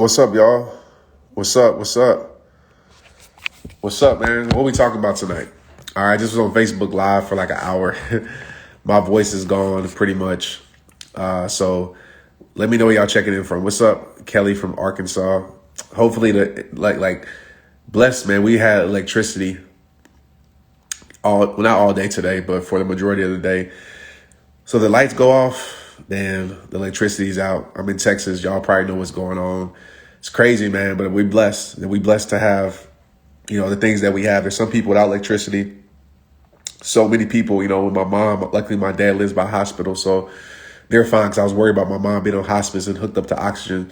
What's up, y'all? What's up? What's up? What's up, man? What we talking about tonight? All right, this was on Facebook Live for like an hour. My voice is gone pretty much. So let me know where y'all checking in from. What's up, Kelly from Arkansas? Hopefully, like blessed, man. We had electricity not all day today, but for the majority of the day. So the lights go off. Then the electricity's out. I'm in Texas. Y'all probably know what's going on. It's crazy, man, but we're blessed. And we're blessed to have, the things that we have. There's some people without electricity. So many people, with my mom. Luckily, my dad lives by a hospital, so they're fine because I was worried about my mom being on hospice and hooked up to oxygen.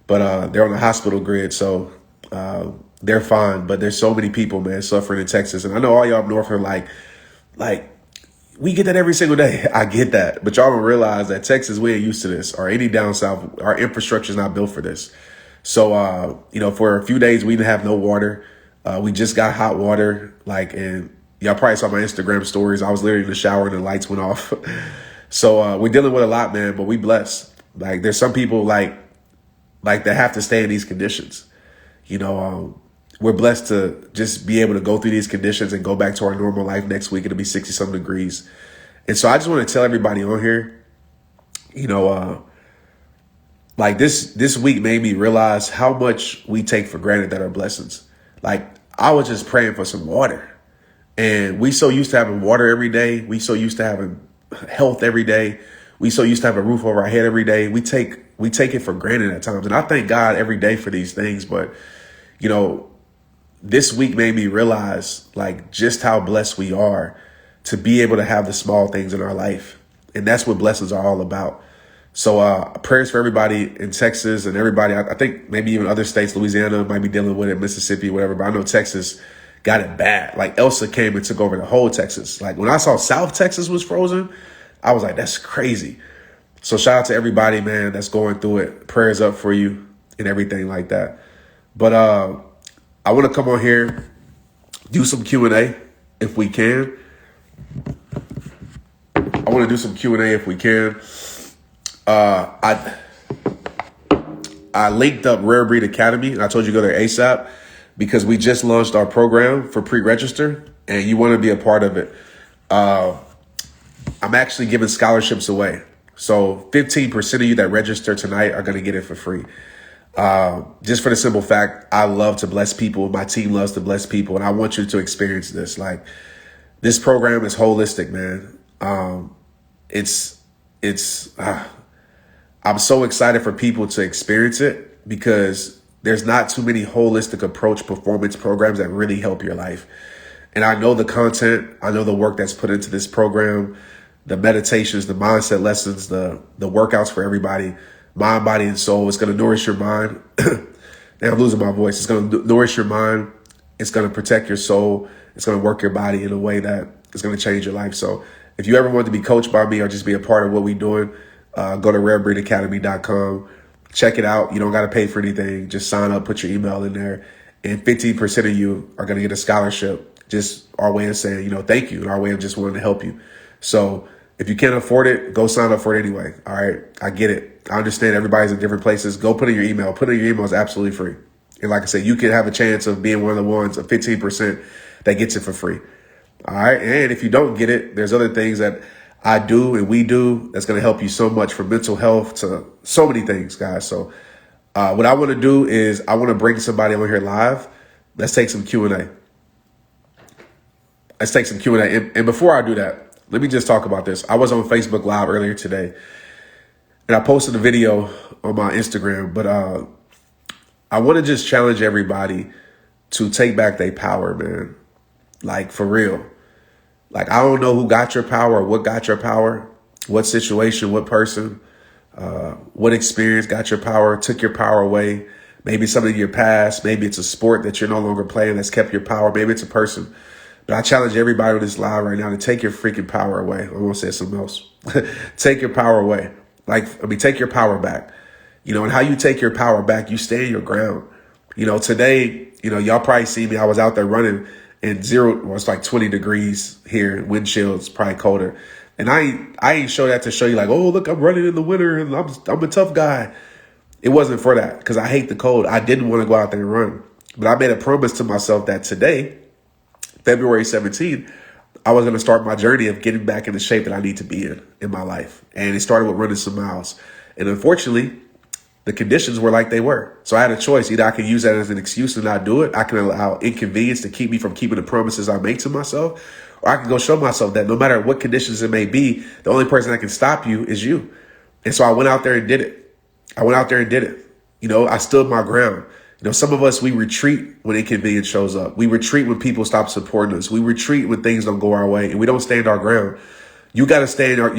But they're on the hospital grid, so they're fine. But there's so many people, man, suffering in Texas. And I know all y'all up north are like, we get that every single day. I get that. But y'all don't realize that Texas, we ain't used to this, or any down south. Our infrastructure is not built for this. So, for a few days, we didn't have no water. We just got hot water. And y'all probably saw my Instagram stories. I was literally in the shower and the lights went off. So we're dealing with a lot, man, but we blessed. There's some people that have to stay in these conditions. We're blessed to just be able to go through these conditions and go back to our normal life next week. It'll be 60-some degrees. And so I just want to tell everybody on here, this week made me realize how much we take for granted that are blessings. I was just praying for some water. And we so used to having water every day. We so used to having health every day. We so used to have a roof over our head every day. We take it for granted at times. And I thank God every day for these things. But, this week made me realize just how blessed we are to be able to have the small things in our life. And that's what blessings are all about. So prayers for everybody in Texas and everybody. I think maybe even other states, Louisiana might be dealing with it, Mississippi, whatever. But I know Texas got it bad. Elsa came and took over the whole Texas. When I saw South Texas was frozen, I was like, that's crazy. So shout out to everybody, man, that's going through it. Prayers up for you and everything like that. But I want to come on here, do some Q&A if we can. I want to do some Q&A if we can. I linked up Rare Breed Academy, and I told you to go there ASAP because we just launched our program for pre-register, and you want to be a part of it. I'm actually giving scholarships away. So 15% of you that register tonight are going to get it for free. Just for the simple fact, I love to bless people. My team loves to bless people, and I want you to experience this. This program is holistic, man. I'm so excited for people to experience it because there's not too many holistic approach performance programs that really help your life. And I know the content, I know the work that's put into this program, the meditations, the mindset lessons, the workouts for everybody, mind, body, and soul. It's going to nourish your mind. Now I'm losing my voice. It's going to nourish your mind. It's going to protect your soul. It's going to work your body in a way that is going to change your life. So if you ever want to be coached by me or just be a part of what we're doing, go to rarebreedacademy.com. Check it out. You don't got to pay for anything. Just sign up, put your email in there, and 15% of you are going to get a scholarship. Just our way of saying, thank you, and our way of just wanting to help you. So if you can't afford it, go sign up for it anyway. All right. I get it. I understand everybody's in different places. Go put in your email. Put in your email is absolutely free. And like I said, you can have a chance of being one of the ones of 15% that gets it for free. All right. And if you don't get it, there's other things that I do and we do that's going to help you so much, from mental health to so many things, guys. So what I want to do is I want to bring somebody on here live. Let's take some Q&A. Let's take some Q&A. And before I do that, let me just talk about this. I was on Facebook Live earlier today, and I posted a video on my Instagram, but I want to just challenge everybody to take back their power, man. For real. I don't know who got your power or what got your power, what situation, what person, what experience got your power, took your power away. Maybe something in your past. Maybe it's a sport that you're no longer playing that's kept your power. Maybe it's a person. But I challenge everybody on this live right now to take your freaking power away. I want to say something else. Take your power away. Take your power back. And how you take your power back, you stand your ground. Today, y'all probably see me. I was out there running in it's like 20 degrees here. Wind chill's probably colder. And I ain't show that to show you oh, look, I'm running in the winter and I'm a tough guy. It wasn't for that because I hate the cold. I didn't want to go out there and run. But I made a promise to myself that today, February 17th, I was going to start my journey of getting back in the shape that I need to be in my life. And it started with running some miles. And unfortunately, the conditions were like they were. So I had a choice. Either I can use that as an excuse and not do it. I can allow inconvenience to keep me from keeping the promises I make to myself. Or I can go show myself that no matter what conditions it may be, the only person that can stop you is you. And so I went out there and did it. I stood my ground. Some of us, we retreat when inconvenience shows up. We retreat when people stop supporting us. We retreat when things don't go our way, and we don't stand our ground. You got to stay in your ground.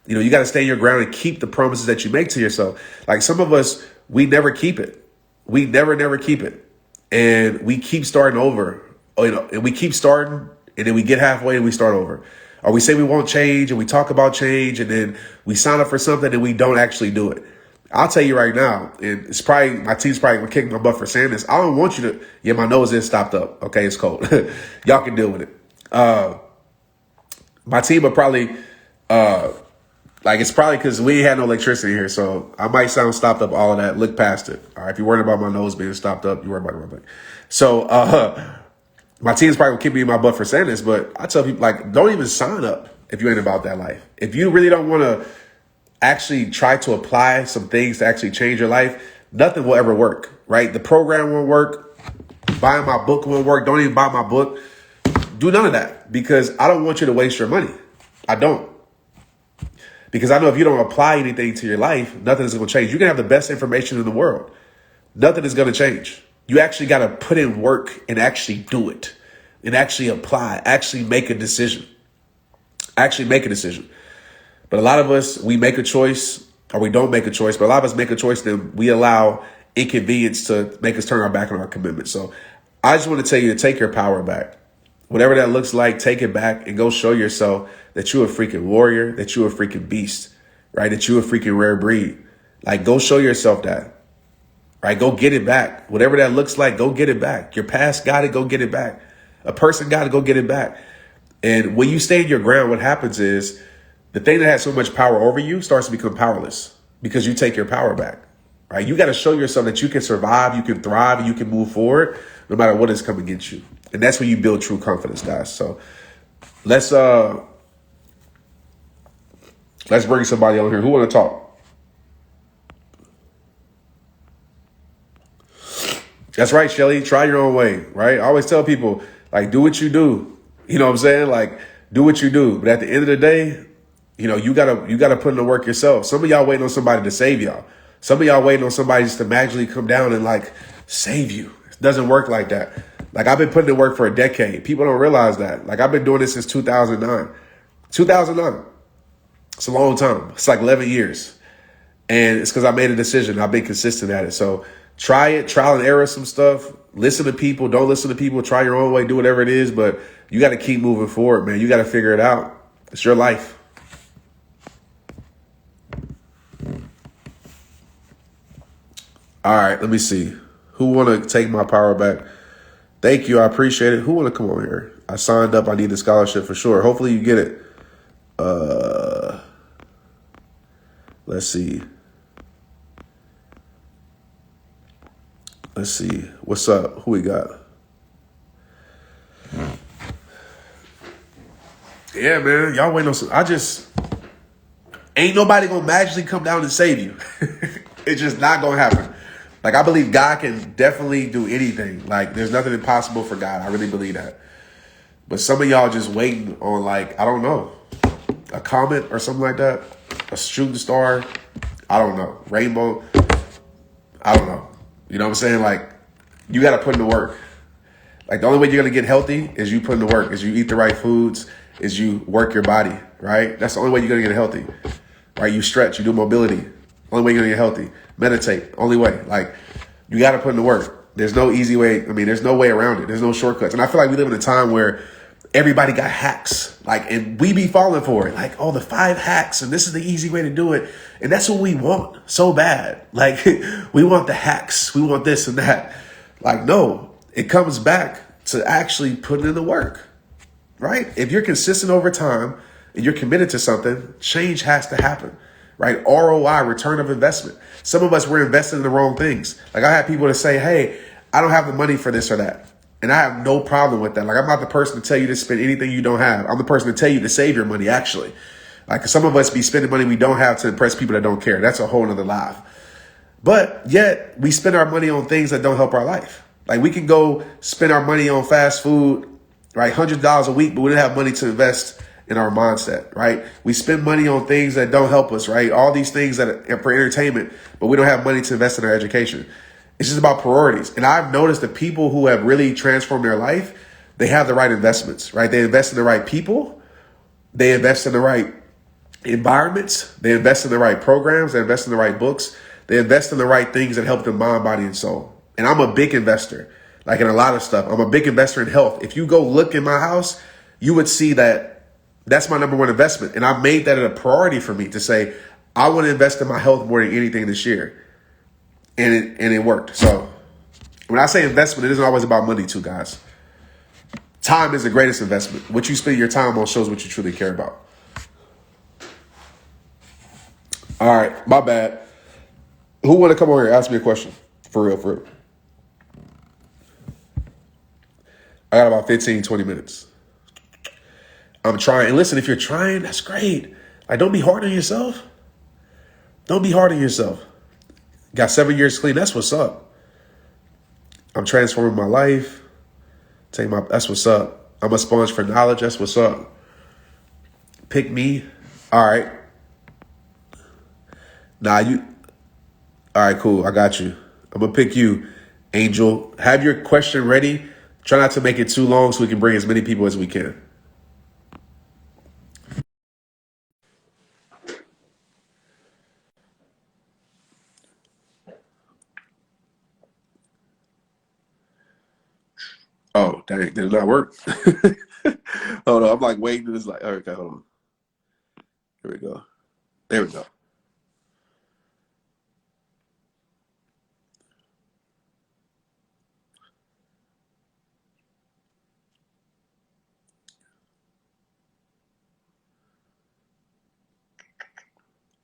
You got to stay in your ground and keep the promises that you make to yourself. Like some of us, we never keep it. We never keep it. And we keep starting over, and we keep starting, and then we get halfway and we start over. Or we say we won't change and we talk about change, and then we sign up for something and we don't actually do it. I'll tell you right now, and it's probably, my team's probably gonna kick my butt for saying this. I don't want you to, my nose is stopped up. Okay, it's cold. Y'all can deal with it. My team will probably, it's probably because we ain't had no electricity here, so I might sound stopped up, all of that. Look past it. All right, if you're worried about my nose being stopped up, you're worried about it. So, my team's probably gonna kick me in my butt for saying this, but I tell people, don't even sign up if you ain't about that life. If you really don't want to actually try to apply some things to actually change your life, nothing will ever work, right? The program won't work. Buying my book won't work. Don't even buy my book. Do none of that because I don't want you to waste your money. I don't. Because I know if you don't apply anything to your life, nothing is going to change. You can have the best information in the world. Nothing is going to change. You actually got to put in work and actually do it and actually apply, actually make a decision. But a lot of us, we make a choice or we don't make a choice. But a lot of us make a choice, then we allow inconvenience to make us turn our back on our commitment. So I just want to tell you to take your power back. Whatever that looks like, take it back and go show yourself that you're a freaking warrior, that you're a freaking beast, right? That you're a freaking rare breed. Go show yourself that, right? Go get it back. Whatever that looks like, go get it back. Your past got it, go get it back. A person got to go get it back. And when you stay in your ground, what happens is the thing that has so much power over you starts to become powerless because you take your power back, right? You got to show yourself that you can survive, you can thrive, and you can move forward no matter what is coming against you. And that's when you build true confidence, guys. So let's bring somebody on here. Who want to talk? That's right, Shelly. Try your own way, right? I always tell people, do what you do. You know what I'm saying? Do what you do. But at the end of the day, you gotta put in the work yourself. Some of y'all waiting on somebody to save y'all. Some of y'all waiting on somebody just to magically come down and save you. It doesn't work like that. I've been putting in work for a decade. People don't realize that. I've been doing this since 2009. 2009. It's a long time. It's 11 years. And it's because I made a decision. I've been consistent at it. So try it, trial and error some stuff. Listen to people. Don't listen to people. Try your own way. Do whatever it is. But you got to keep moving forward, man. You got to figure it out. It's your life. All right, let me see. Who want to take my power back? Thank you. I appreciate it. Who want to come on here? I signed up. I need the scholarship for sure. Hopefully you get it. Let's see. What's up? Who we got? Yeah, man. Y'all waiting on some. Ain't nobody going to magically come down and save you. It's just not going to happen. I believe God can definitely do anything. There's nothing impossible for God. I really believe that. But some of y'all just waiting on, I don't know, a comet or something like that. A shooting star. I don't know. Rainbow. I don't know. You know what I'm saying? You got to put in the work. The only way you're going to get healthy is you put in the work, is you eat the right foods, is you work your body, right? That's the only way you're going to get healthy, right? You stretch, you do mobility. Only way you're going to get healthy. Meditate. Only way. You got to put in the work. There's no easy way. There's no way around it. There's no shortcuts. And I feel like we live in a time where everybody got hacks. And we be falling for it. The 5 hacks and this is the easy way to do it. And that's what we want so bad. We want the hacks. We want this and that. No, it comes back to actually putting in the work, right? If you're consistent over time and you're committed to something, change has to happen. right? ROI, return of investment. Some of us, we're investing in the wrong things. Like I have people that say, hey, I don't have the money for this or that. And I have no problem with that. Like I'm not the person to tell you to spend anything you don't have. I'm the person to tell you to save your money, actually. Like some of us be spending money we don't have to impress people that don't care. That's a whole nother life. But yet we spend our money on things that don't help our life. Like we can go spend our money on fast food, right? $100 a week, but we don't have money to invest in our mindset, right? We spend money on things that don't help us, right? All these things that are for entertainment, but we don't have money to invest in our education. It's just about priorities. And I've noticed that people who have really transformed their life, they have the right investments, right? They invest in the right people. They invest in the right environments. They invest in the right programs. They invest in the right books. They invest in the right things that help them mind, body, and soul. And I'm a big investor, like in a lot of stuff. I'm a big investor in health. If you go look in my house, you would see that that's my number one investment. And I made that a priority for me to say, I want to invest in my health more than anything this year. And it worked. So when I say investment, it isn't always about money too, guys. Time is the greatest investment. What you spend your time on shows what you truly care about. All right, my bad. Who want to come over here and ask me a question? For real, for real. I got about 15, 20 minutes. I'm trying. And listen, if you're trying, that's great. Like, don't be hard on yourself. Don't be hard on yourself. Got 7 years clean. That's what's up. I'm transforming my life. That's what's up. I'm a sponge for knowledge. That's what's up. Pick me. All right. All right, cool. I got you. I'm going to pick you, Angel. Have your question ready. Try not to make it too long so we can bring as many people as we can. Oh, dang. Did it not work? Hold on. I'm like waiting. It's like, okay, hold on. Here we go. There we go.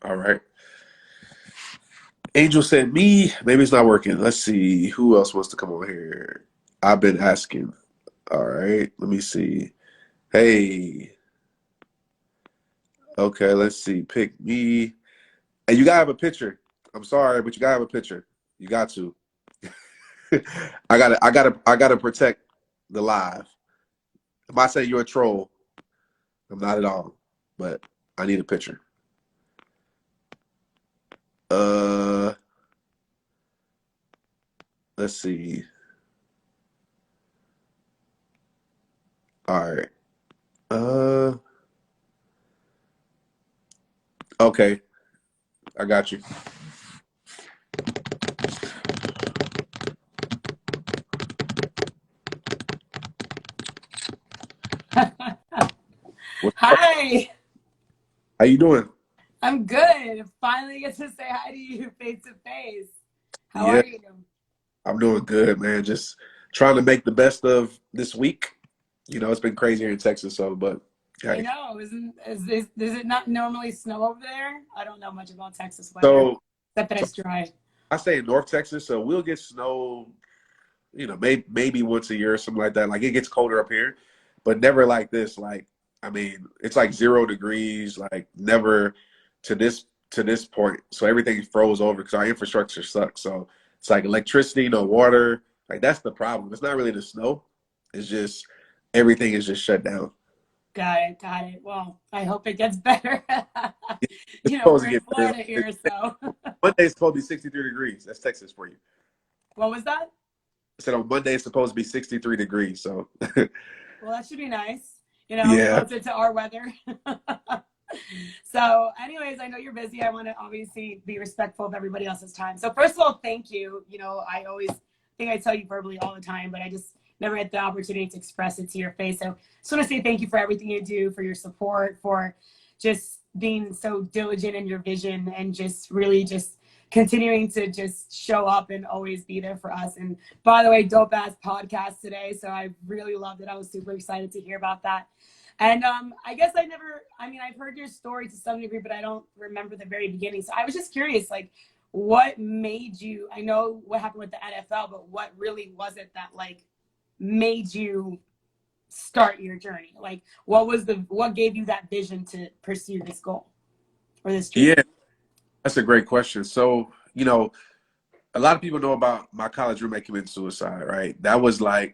All right. Angel said me. Maybe it's not working. Let's see. Who else wants to come on here? I've been asking. All right. Let me see. Hey. Okay, let's see. Pick me. And you gotta have a picture. I'm sorry, but you gotta have a picture. You got to. I gotta protect the live. If I say you're a troll, I'm not at all. But I need a picture. Uh let's see. All right. Uh okay. I got you. Hi, How you doing? I'm good. Finally get to say hi to you face to face. How Yeah, are you? I'm doing good, man. Just trying to make the best of this week. You know, it's been crazy here in Texas, so but I hey. know, does it not normally snow over there? I don't know much about Texas weather, So, except that so it's dry. I stay in North Texas, so we'll get snow, you know, maybe once a year or something like that. Like it gets colder up here, but never like this. Like, I mean, it's like 0 degrees, like never to this point. So everything froze over because our infrastructure sucks. So it's like electricity, no water. Like that's the problem. It's not really the snow. It's just everything is just shut down. Got it, got it. Well, I hope it gets better. It's We're supposed to in get better. Florida here, so. Monday's supposed to be 63 degrees. That's Texas for you. What was that? I said on Monday it's supposed to be 63 degrees. So Well, that should be nice, yeah. closer to our weather. So, anyways, I know you're busy. I want to obviously be respectful of everybody else's time. So, first of all, thank you. I always think I tell you verbally all the time, but I just never had the opportunity to express it to your face. So, just want to say thank you for everything you do, for your support, for just being so diligent in your vision, and just really just continuing to just show up and always be there for us. And by the way, dope ass podcast today. So I really loved it. I was super excited to hear about that. And I guess I've heard your story to some degree, but I don't remember the very beginning. So I was just curious, like, what made you, I know what happened with the NFL, but what really was it that like made you start your journey? Like, what gave you that vision to pursue this goal or this dream? Yeah, that's a great question. So, a lot of people know about my college roommate committing suicide, right? That was the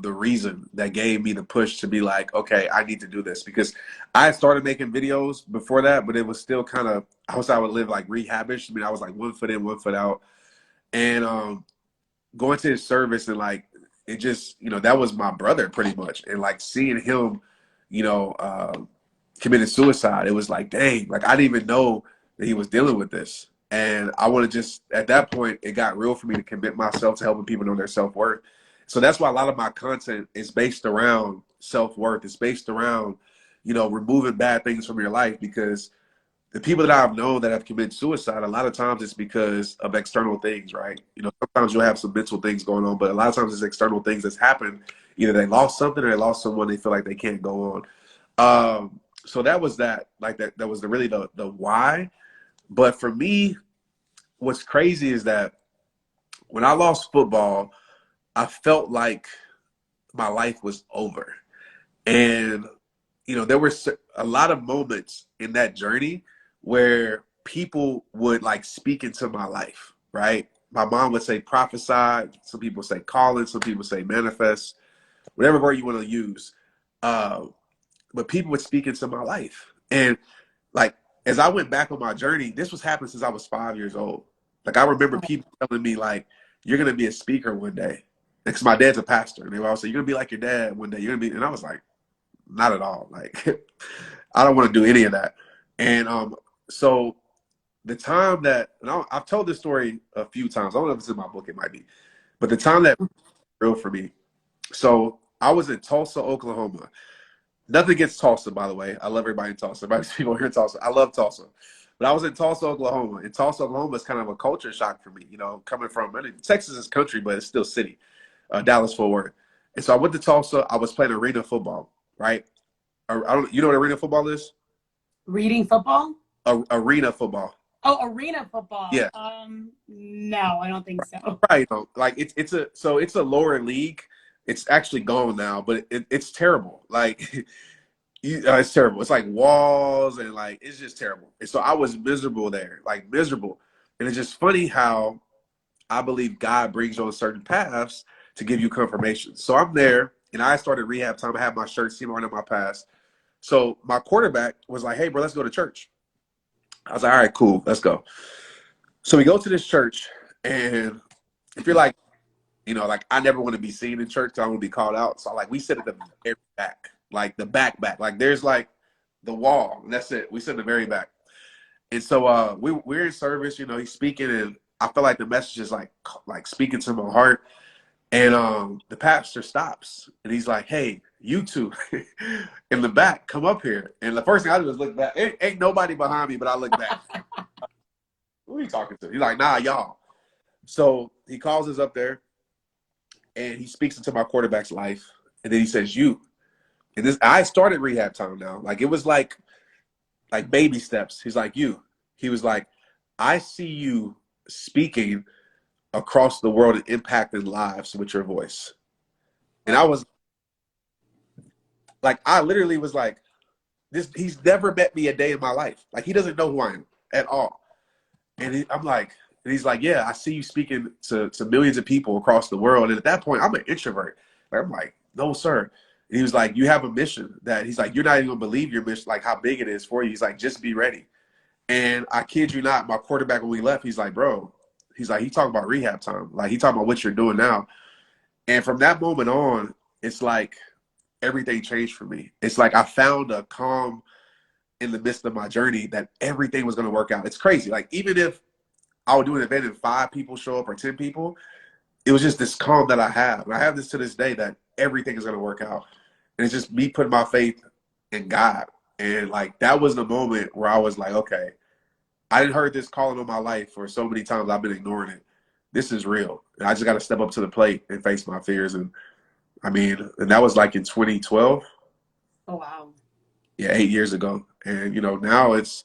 reason that gave me the push to be like, okay, I need to do this, because I had started making videos before that, but it was still kind of, I would live like rehabish. I mean, I was like 1 foot in, 1 foot out, and going to his service, and like it just, that was my brother pretty much, and like seeing him, you know, committed suicide, it was like, dang, like I didn't even know that he was dealing with this. And I want to just, at that point, it got real for me to commit myself to helping people know their self-worth. So that's why a lot of my content is based around self-worth. It's based around, removing bad things from your life, because the people that I've known that have committed suicide, a lot of times it's because of external things, right? Sometimes you'll have some mental things going on, but a lot of times it's external things that's happened. Either they lost something or they lost someone they feel like they can't go on. So that was that, like that was really the why. But for me, what's crazy is that when I lost football, I felt like my life was over. And, there were a lot of moments in that journey where people would like speak into my life, right? My mom would say prophesy. Some people say calling. Some people say manifest, whatever word you want to use. But people would speak into my life. And like, as I went back on my journey, this was happening since I was 5 years old. Like, I remember people telling me, like, you're going to be a speaker one day. Because my dad's a pastor. And they would always say, you're going to be like your dad one day. You're going to be, and I was like, not at all. Like, I don't want to do any of that. And so the time that, and I've told this story a few times. I don't know if it's in my book. It might be. But the time that was real for me. So I was in Tulsa, Oklahoma. Nothing against Tulsa, by the way. I love everybody in Tulsa. Everybody's people here in Tulsa. I love Tulsa. But I was in Tulsa, Oklahoma. And Tulsa, Oklahoma is kind of a culture shock for me, coming from, I mean, Texas is country, but it's still city, Dallas, Fort Worth. And so I went to Tulsa. I was playing arena football, right? You know what arena football is? Reading football? Arena football. Oh, arena football. Yeah. No, I don't think so. Right. Like it's a lower league. It's actually gone now, but it's terrible. Like, it's terrible. It's like walls and like, it's just terrible. And so I was miserable there, like miserable. And it's just funny how I believe God brings you on certain paths to give you confirmation. So I'm there, and I started rehab time. I had my shirt seen right in my past. So my quarterback was like, hey, bro, let's go to church. I was like, all right, cool, let's go. So we go to this church, and if you're like, like I never want to be seen in church, so I want to be called out. So like we sit at the very back, like the back. Like there's like the wall, and that's it. We sit in the very back. And so we're in service, he's speaking, and I feel like the message is like speaking to my heart. And the pastor stops, and he's like, hey, you two in the back, come up here. And the first thing I do is look back. Ain't nobody behind me, but I look back. Who are you talking to? He's like, nah, y'all. So he calls us up there, and he speaks into my quarterback's life. And then he says, you. And this, I started rehab time now. Like, it was like baby steps. He's like, you. He was like, I see you speaking across the world and impacting lives with your voice. And I was like, I literally was like, he's never met me a day in my life. Like, he doesn't know who I am at all. And I'm like, and he's like, yeah, I see you speaking to millions of people across the world. And at that point, I'm an introvert. I'm like, no, sir. And he was like, you have a mission that he's like, you're not even gonna believe your mission, like how big it is for you. He's like, just be ready. And I kid you not, my quarterback, when we left, he's like, bro, he's like, he talking about rehab time. Like, he talking about what you're doing now. And from that moment on, it's like everything changed for me. It's like I found a calm in the midst of my journey that everything was going to work out. It's crazy. Like, even if I would do an event and 5 people show up or 10 people, it was just this calm that I have. And I have this to this day, that everything is going to work out. And it's just me putting my faith in God. And like, that was the moment where I was like, okay, I didn't heard this calling on my life for so many times. I've been ignoring it. This is real. And I just got to step up to the plate and face my fears. And I mean, and that was like in 2012. Oh, wow. Yeah, 8 years ago. And, now it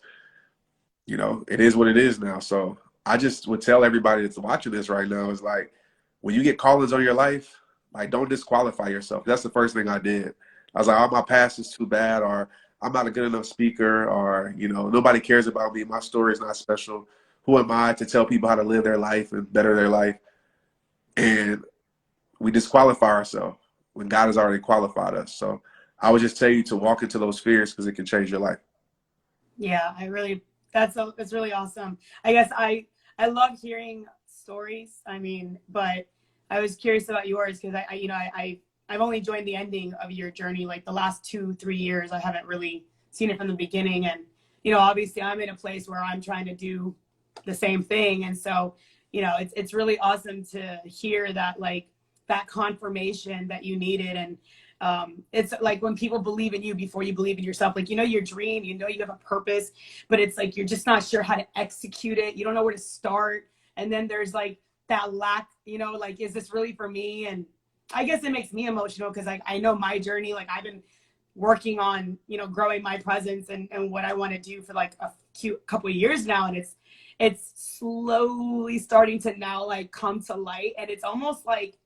is what it is now. So I just would tell everybody that's watching this right now is like, when you get callings on your life, like, don't disqualify yourself. That's the first thing I did. I was like, oh, my past is too bad, or I'm not a good enough speaker, or, nobody cares about me. My story is not special. Who am I to tell people how to live their life and better their life? And we disqualify ourselves when God has already qualified us. So I would just tell you to walk into those fears because it can change your life. Yeah, that's really awesome. I guess I love hearing stories. I mean, but I was curious about yours because I've only joined the ending of your journey, like the last 2-3 years. I haven't really seen it from the beginning, and obviously I'm in a place where I'm trying to do the same thing, and so it's really awesome to hear that, like, that confirmation that you needed. And it's like when people believe in you before you believe in yourself, like, your dream, you have a purpose, but it's like you're just not sure how to execute it. You don't know where to start. And then there's like that lack, like, is this really for me? And I guess it makes me emotional because I know my journey. Like, I've been working on, growing my presence and what I want to do for like a couple of years now. And it's slowly starting to now like come to light. And it's almost like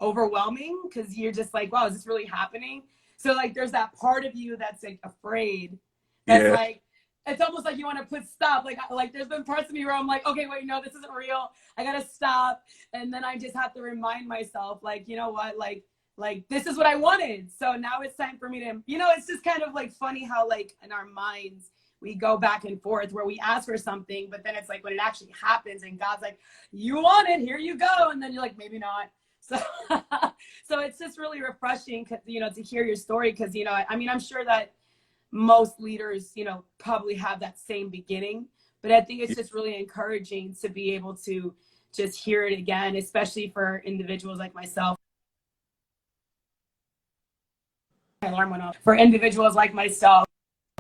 overwhelming because you're just like, wow, is this really happening? So like there's that part of you that's like afraid, that's Yeah. like, it's almost like you want to put stop. Like there's been parts of me where I'm like, okay, wait, no, this isn't real, I gotta stop. And then I just have to remind myself, like, you know what, like this is what I wanted, so now it's time for me to, it's just kind of like funny how like in our minds we go back and forth where we ask for something, but then it's like when it actually happens and God's like, you want it, here you go, and then you're like, maybe not. So, so it's just really refreshing, to hear your story. Because, I mean, I'm sure that most leaders, probably have that same beginning, but I think it's just really encouraging to be able to just hear it again, especially for individuals like myself. My alarm went off. For individuals like myself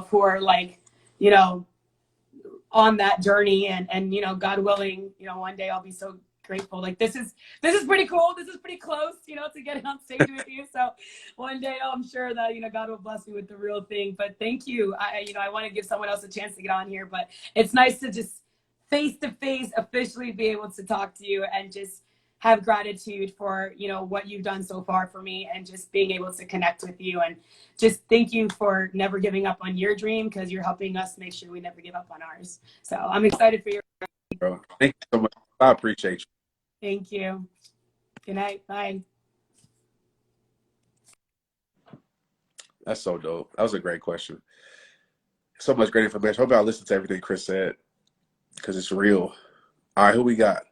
who are like, you know, on that journey, and God willing, one day I'll be so grateful. Like, this is pretty cool, this is pretty close, to get on stage with you. So one day I'm sure that God will bless me with the real thing. But thank you. I want to give someone else a chance to get on here, but it's nice to just face to face officially be able to talk to you and just have gratitude for what you've done so far for me, and just being able to connect with you. And just thank you for never giving up on your dream, because you're helping us make sure we never give up on ours. So I'm excited for your. Bro, thank you so much. I appreciate you. Thank you. Good night. Bye. That's so dope. That was a great question. So much great information. Hope y'all listen to everything Chris said because it's real. All right, who we got?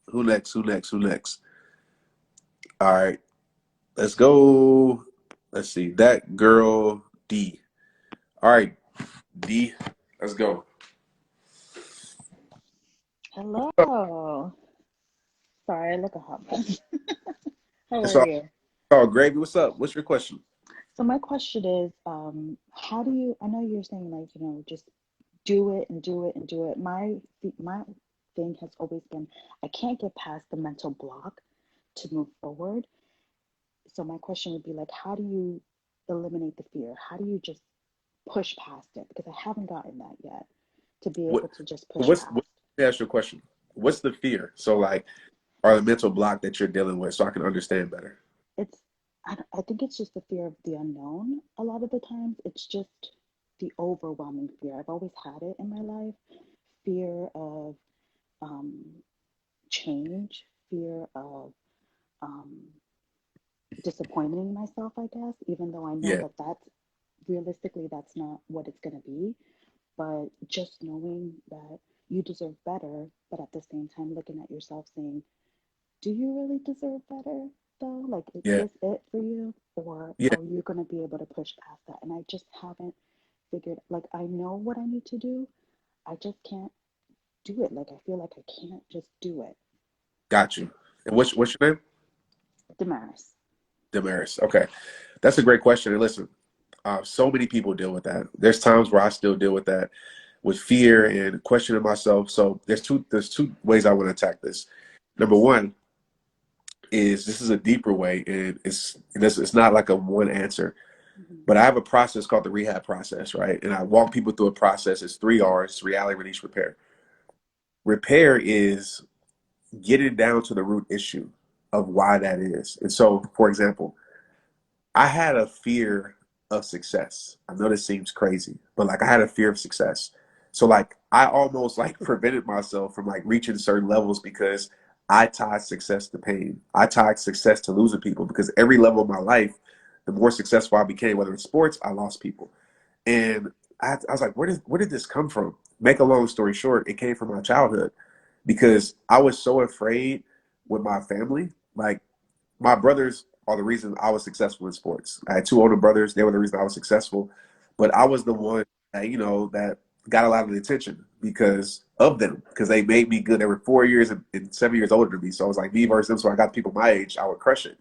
Who next? Who next? Who next? All right, let's go. Let's see. That girl D. All right, D. Let's go. Hello. Sorry, I look a hot mess. How It's are all, you? all gravy. What's up? What's your question? So my question is, how do you, I know you're saying like, just do it and do it and do it. My thing has always been, I can't get past the mental block to move forward. So my question would be like, how do you eliminate the fear? How do you just push past it? Because I haven't gotten that yet, to be What? able to just push What's? Let past. me ask you a question. What's the fear? So, like, or the mental block that you're dealing with, so I can understand better. It's I think it's just the fear of the unknown. A lot of the times it's just the overwhelming fear. I've always had it in my life. Fear of um, change, fear of um, disappointing myself, I guess, even though I know Yeah, that that's realistically that's not what it's going to be. But just knowing that you deserve better, but at the same time looking at yourself saying, do you really deserve better though? Like, is yeah, this it for you? Or yeah. are you going to be able to push past that? And I just haven't figured, like, I know what I need to do. I just can't do it. Like, I feel like I can't just do it. Got you. And what's your name? Damaris. Damaris. Okay, that's a great question. And listen, so many people deal with that. There's times where I still deal with that, with fear and questioning myself. So there's two ways I want to attack this. Number one is this is a deeper way, and it's not like a one answer. Mhm. But I have a process called the rehab process, right? And I walk people through a process. It's 3 R's: reality, release, repair. Repair is getting down to the root issue of why that is. And so, for example, I had a fear of success. I know this seems crazy, but like I had a fear of success. So like I almost like prevented myself from like reaching certain levels because I tied success to pain. I tied success to losing people because every level of my life, the more successful I became, whether in sports, I lost people. And I was like, where did this come from? Make a long story short, it came from my childhood because I was so afraid with my family. Like my brothers are the reason I was successful in sports. I had two older brothers; they were the reason I was successful. But I was the one that that got a lot of the attention because of them, because they made me good. They were 4 years and 7 years older than me, so I was like me versus them. So I got people my age, I would crush it.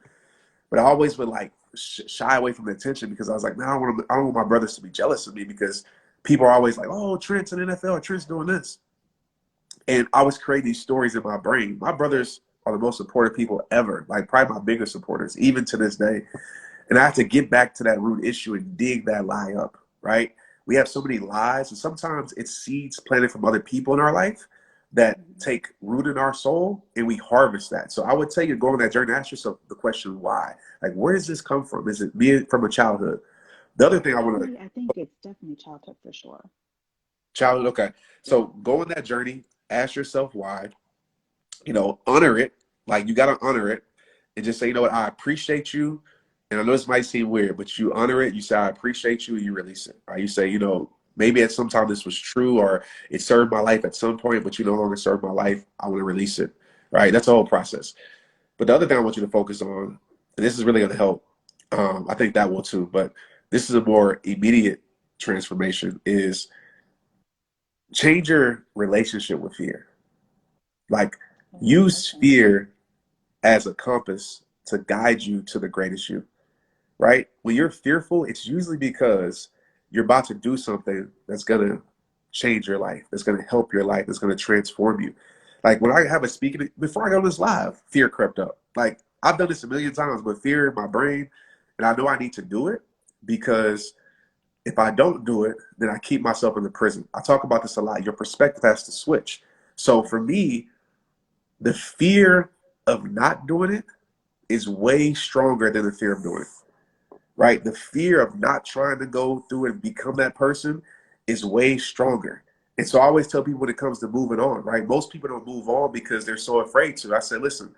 But I always would like shy away from the attention because I was like, no, I don't want my brothers to be jealous of me because people are always like, oh, Trent's in the NFL, Trent's doing this. And I was creating these stories in my brain. My brothers are the most supportive people ever, like probably my biggest supporters, even to this day. And I have to get back to that root issue and dig that lie up, right? We have so many lies, and sometimes it's seeds planted from other people in our life that take root in our soul, and we harvest that. So I would tell you, go on that journey, ask yourself the question, why? Like, where does this come from? Is it me from a childhood? The other thing I want to, Definitely, I think it's definitely childhood for sure. childhood, okay. So Yeah. go on that journey, ask yourself why, honor it. Like you got to honor it and just say, you know what, I appreciate you. And I know this might seem weird, but you honor it. You say, I appreciate you, and you release it. Right? You say, maybe at some time this was true or it served my life at some point, but you no longer serve my life. I want to release it. Right? That's the whole process. But the other thing I want you to focus on, and this is really going to help, I think that will too, but this is a more immediate transformation, is change your relationship with fear. Like Oh, use okay. fear as a compass to guide you to the greatest you, right? When you're fearful, it's usually because you're about to do something that's going to change your life, that's going to help your life, that's going to transform you. Like when I have a speaking, before I go to this live, fear crept up. Like I've done this a million times, but fear in my brain, and I know I need to do it because if I don't do it, then I keep myself in the prison. I talk about this a lot. Your perspective has to switch. So for me, the fear of not doing it is way stronger than the fear of doing it, right? The fear of not trying to go through and become that person is way stronger. And so I always tell people when it comes to moving on, right? Most people don't move on because they're so afraid to. I said, listen,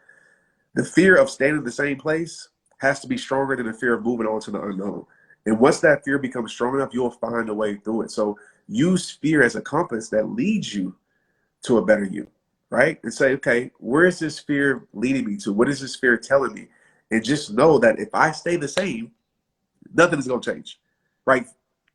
the fear of staying in the same place has to be stronger than the fear of moving on to the unknown. And once that fear becomes strong enough, you'll find a way through it. So use fear as a compass that leads you to a better you, right? And say, okay, where is this fear leading me to? What is this fear telling me? And just know that if I stay the same, nothing is going to change, right?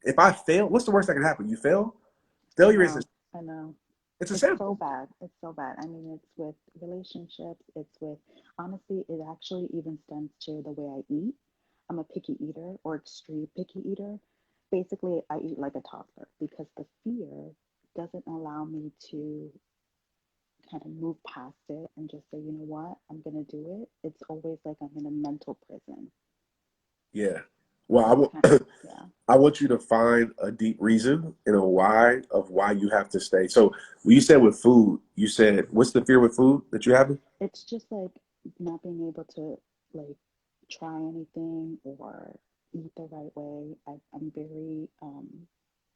If I fail, what's the worst that can happen? You fail? I Failure is, know. I know. it's a It's sample. so bad. It's so bad. I mean, it's with relationships. It's with, honestly, it actually even stems to the way I eat. I'm a picky eater or extreme picky eater. Basically, I eat like a toddler because the fear doesn't allow me to kind of move past it and just say, you know what, I'm going to do it. It's always like I'm in a mental prison. Yeah. Well, It's kind yeah. I want you to find a deep reason and a why of why you have to stay. So when you said with food, you said, what's the fear with food that you have? It's just like not being able to like try anything or eat the right way. I'm very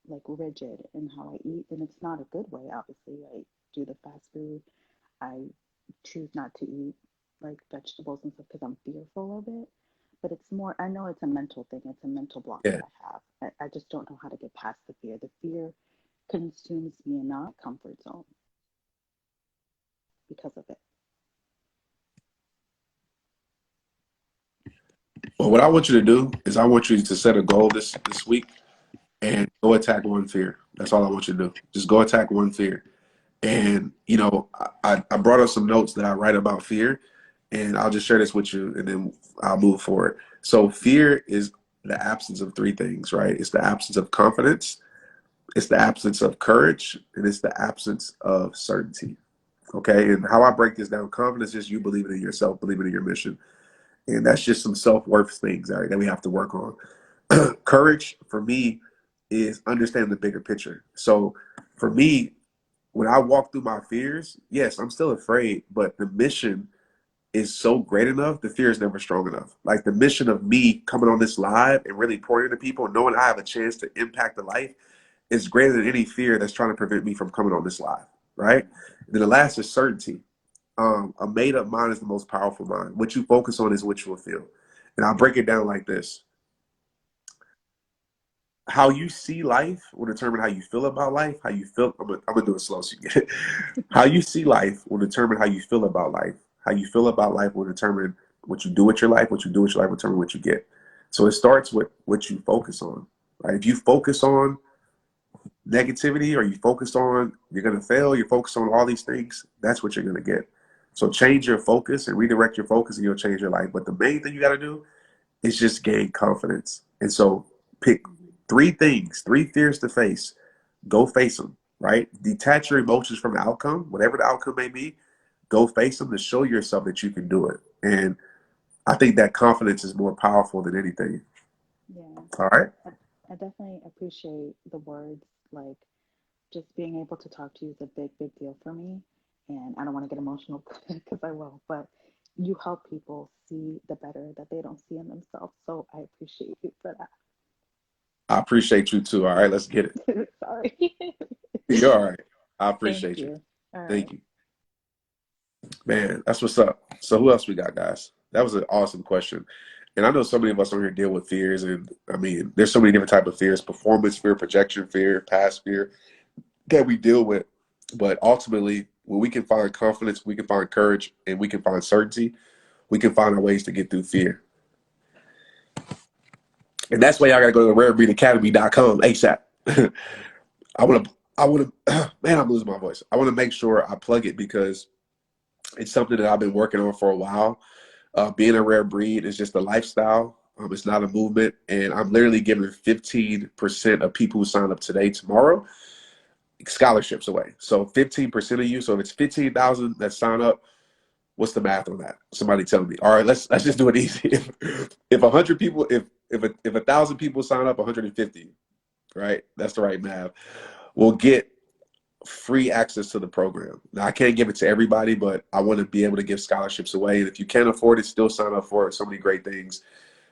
like rigid in how I eat, and it's not a good way. Obviously, I do the fast food. I choose not to eat like vegetables and stuff because I'm fearful of it. But it's more, I know it's a mental thing. It's a mental block that Yeah. I have. I just don't know how to get past the fear. The fear consumes me in not comfort zone because of it. Well, what I want you to do is I want you to set a goal this week and go attack one fear. That's all I want you to do. Just go attack one fear. And I brought up some notes that I write about fear, and I'll just share this with you, and then I'll move forward. So fear is the absence of three things, right? It's the absence of confidence, it's the absence of courage, and it's the absence of certainty. Okay, and how I break this down: confidence is you believing in yourself, believing in your mission, and that's just some self-worth things, right, that we have to work on. Courage for me is understanding the bigger picture. So for me, when I walk through my fears, yes, I'm still afraid, but the mission is so great enough, the fear is never strong enough. Like the mission of me coming on this live and really pouring into people, knowing I have a chance to impact the life, is greater than any fear that's trying to prevent me from coming on this live, right? And then the last is certainty. A made up mind is the most powerful mind. What you focus on is what you will feel. And I'll break it down like this. How you see life will determine how you feel about life. How you feel, I'm gonna do it slow so you get it. How you see life will determine how you feel about life. How you feel about life will determine what you do with your life. What you do with your life will determine what you get. So it starts with what you focus on, right? If you focus on negativity or you focus on you're gonna fail, you focus on all these things, that's what you're gonna get. So change your focus and redirect your focus and you'll change your life. But the main thing you gotta do is just gain confidence. And so pick three things, three fears to face. Go face them, right? Detach your emotions from the outcome, whatever the outcome may be. Go face them to show yourself that you can do it. And I think that confidence is more powerful than anything. Yeah, All right. I definitely appreciate the words. Like, just being able to talk to you is a big, big deal for me. And I don't want to get emotional because I will, but you help people see the better that they don't see in themselves. So I appreciate you for I appreciate you too. All right, let's get it. that. Sorry. You're all right. I Thank appreciate you. you. All right. Thank you. Man, that's what's up. So who else we got, guys? That was an awesome question. And I know so many of us on here deal with fears, and I mean, there's so many different type of fears: performance fear, projection fear, past fear that we deal with. But ultimately, when we can find confidence, we can find courage, and we can find certainty, we can find our ways to get through fear. And that's why y'all gotta go to rarebreedacademy.com ASAP. I wanna man, I'm losing my voice. I wanna make sure I plug it because it's something that I've been working on for a while. Being a rare breed is just a lifestyle. It's not a movement. And I'm literally giving 15% of people who sign up today, tomorrow, scholarships away. So 15% of you. So if it's 15,000 that sign up, what's the math on that? Somebody tell me. All right, let's just do it easy. If 100 people, if 1,000 people sign up, 150, right? That's the right math. We'll get free access to the program. Now, I can't give it to everybody, but I want to be able to give scholarships away. And if you can't afford it, still sign up for it. So many great things.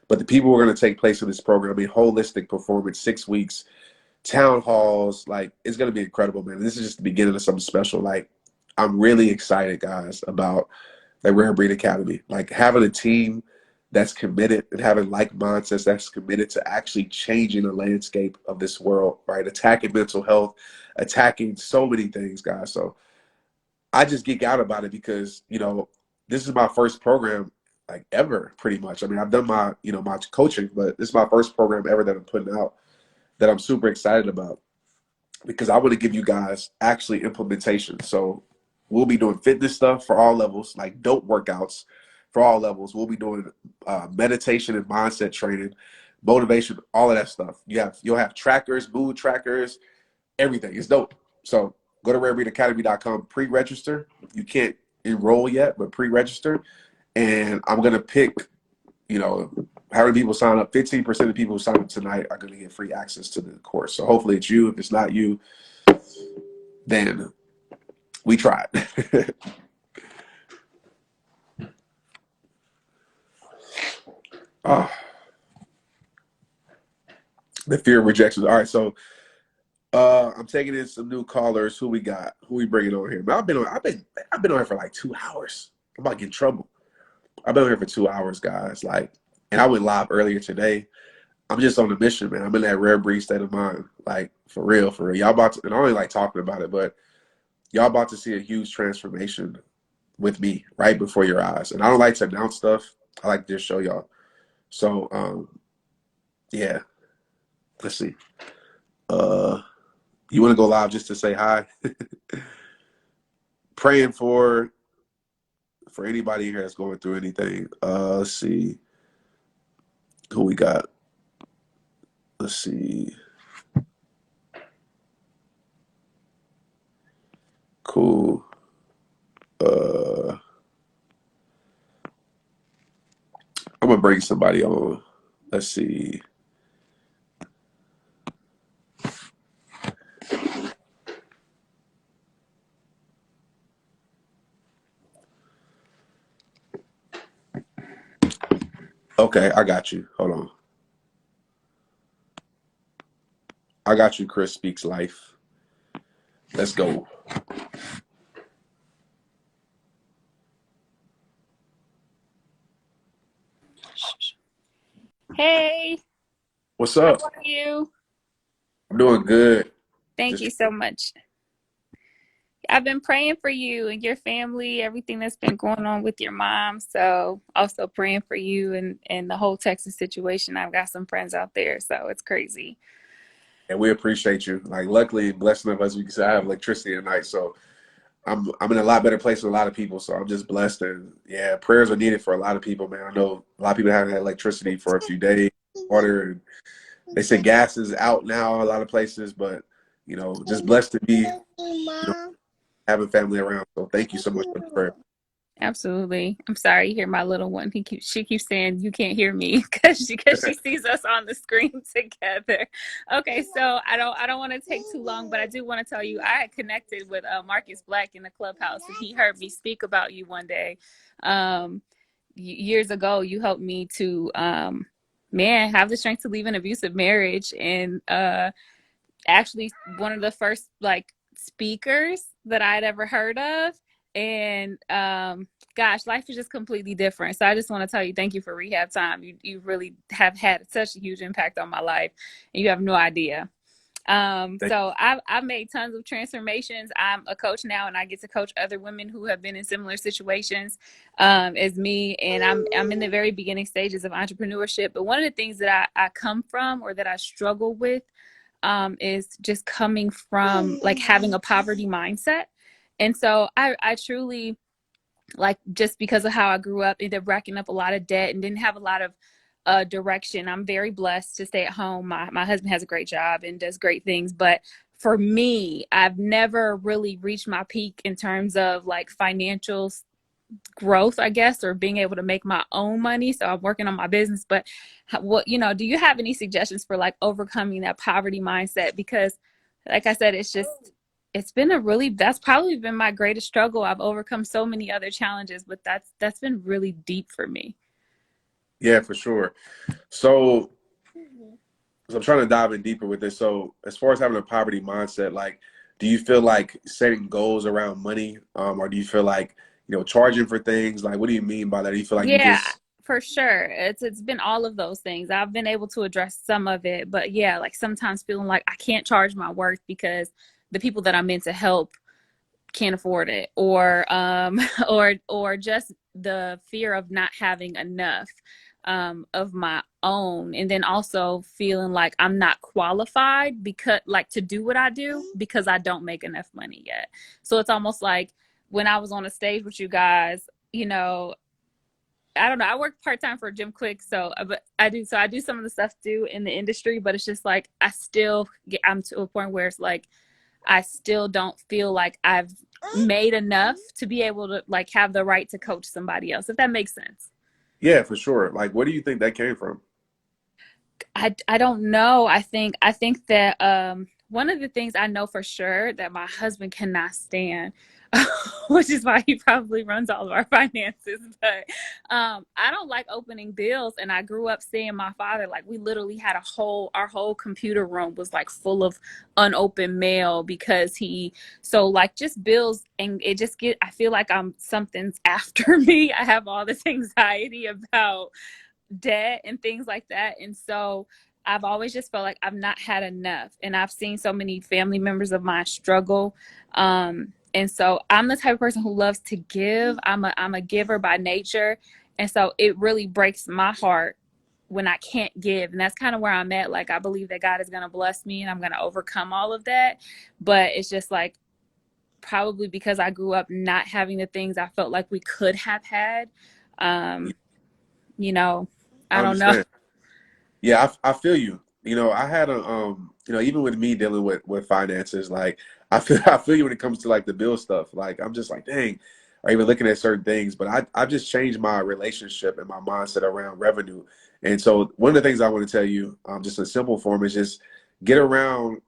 But the people who are going to take place in this program, I mean, holistic performance, 6 weeks, town halls, like, it's going to be incredible, man. This is just the beginning of something special. Like, I'm really excited, guys, about the Rare Breed Academy. Like, having a team that's committed and having like mindsets that's committed to actually changing the landscape of this world, right? Attacking mental health, attacking so many things, guys. So I just geek out about it because, this is my first program like ever, pretty much. I mean, I've done my coaching, but this is my first program ever that I'm putting out that I'm super excited about because I want to give you guys actually implementation. So we'll be doing fitness stuff for all levels, like dope workouts for all levels. We'll be doing meditation and mindset training, motivation, all of that stuff. You'll have trackers, mood trackers, everything. It's dope. So go to rarebreedacademy.com, pre-register. You can't enroll yet, but pre-register. And I'm gonna pick, how many people sign up? 15% of people who sign up tonight are gonna get free access to the course. So hopefully it's you. If it's not you, then we tried. Oh, the fear of rejection. All right, so I'm taking in some new callers. Who we got? Who we bringing on here? Man, I've been on here for like 2 hours. I'm about to get in trouble. I've been on here for 2 hours, guys. Like, and I went live earlier today. I'm just on a mission, man. I'm in that rare breed state of mind. Like, for real, for real. Y'all about to, and I only like talking about it, but y'all about to see a huge transformation with me right before your eyes. And I don't like to announce stuff. I like to just show y'all. So, yeah. Let's see. You want to go live just to say hi? Praying for anybody here that's going through anything. Let's see who we got. Let's see. Cool. I'm gonna bring somebody on. Let's see. Okay, I got you. Hold on. I got you, Chris Speaks Life. Let's go. Hey, What's how up? are you? I'm doing good. Thank Just you so much. I've been praying for you and your family, everything that's been going on with your mom. So also praying for you and the whole Texas situation. I've got some friends out there, so it's crazy. and we appreciate you. Like, luckily, blessing of us, we can say I have electricity tonight, so I'm in a lot better place with a lot of people. So I'm just blessed, and yeah, prayers are needed for a lot of people, man. I know a lot of people haven't had electricity for a few days, water, and they say gas is out now a lot of places, but just blessed to be, having family around. So thank you so much for the prayer. Absolutely. I'm sorry you hear my little one. She keeps saying you can't hear me because she sees us on the screen together. Okay, so I don't want to take too long, but I do want to tell you I had connected with Marcus Black in the clubhouse, and he heard me speak about you one day. Years ago, you helped me to man have the strength to leave an abusive marriage, and actually one of the first like speakers that I'd ever heard of. And gosh, life is just completely different. So I just want to tell you, thank you for rehab time. You really have had such a huge impact on my life, and you have no idea. Thank So I've made tons of transformations. I'm a coach now, and I get to coach other women who have been in similar situations as me. And I'm in the very beginning stages of entrepreneurship. But one of the things that I come from, or that I struggle with, is just coming from like having a poverty mindset. And so I truly, like, just because of how I grew up, ended up racking up a lot of debt and didn't have a lot of direction. I'm very blessed to stay at home. My husband has a great job and does great things. But for me, I've never really reached my peak in terms of like financial growth, I guess, or being able to make my own money. So I'm working on my business. But what, do you have any suggestions for like overcoming that poverty mindset? Because like I said, it's been that's probably been my greatest struggle. I've overcome so many other challenges, but that's been really deep for me. Yeah, for sure. So, I'm trying to dive in deeper with this. So as far as having a poverty mindset, like, do you feel like setting goals around money, or do you feel like, charging for things? Like, what do you mean by that? Do you feel like you Yeah, just, for sure. It's been all of those things. I've been able to address some of it, but yeah, like sometimes feeling like I can't charge my worth because the people that I'm meant to help can't afford it, or or just the fear of not having enough of my own, and then also feeling like I'm not qualified because like to do what I do because I don't make enough money yet. So it's almost like when I was on a stage with you guys, I don't know. I work part time for Jim Quick, so but I do some of the stuff too in the industry, but it's just like I'm to a point where it's like I still don't feel like I've made enough to be able to like have the right to coach somebody else, if that makes sense. yeah, for sure. Like, where do you think that came from? I don't know. I think that one of the things I know for sure that my husband cannot stand, which is why he probably runs all of our finances. But I don't like opening bills, and I grew up seeing my father, like, we literally had our whole computer room was like full of unopened mail because like just bills, and it just I feel like something's after me. I have all this anxiety about debt and things like that. And so I've always just felt like I've not had enough. And I've seen so many family members of mine struggle. And so I'm the type of person who loves to give. I'm a giver by nature. And so it really breaks my heart when I can't give. And that's kind of where I'm at. Like, I believe that God is going to bless me and I'm going to overcome all of that. But it's just like, probably because I grew up not having the things I felt like we could have had. Um, you know, I I don't know. understand. Yeah, I feel you. I had even with me dealing with finances, like, I feel you when it comes to like the bill stuff. Like, I'm just like, dang, or even looking at certain things. But I just changed my relationship and my mindset around revenue. And so one of the things I want to tell you, just in simple form, is just get around,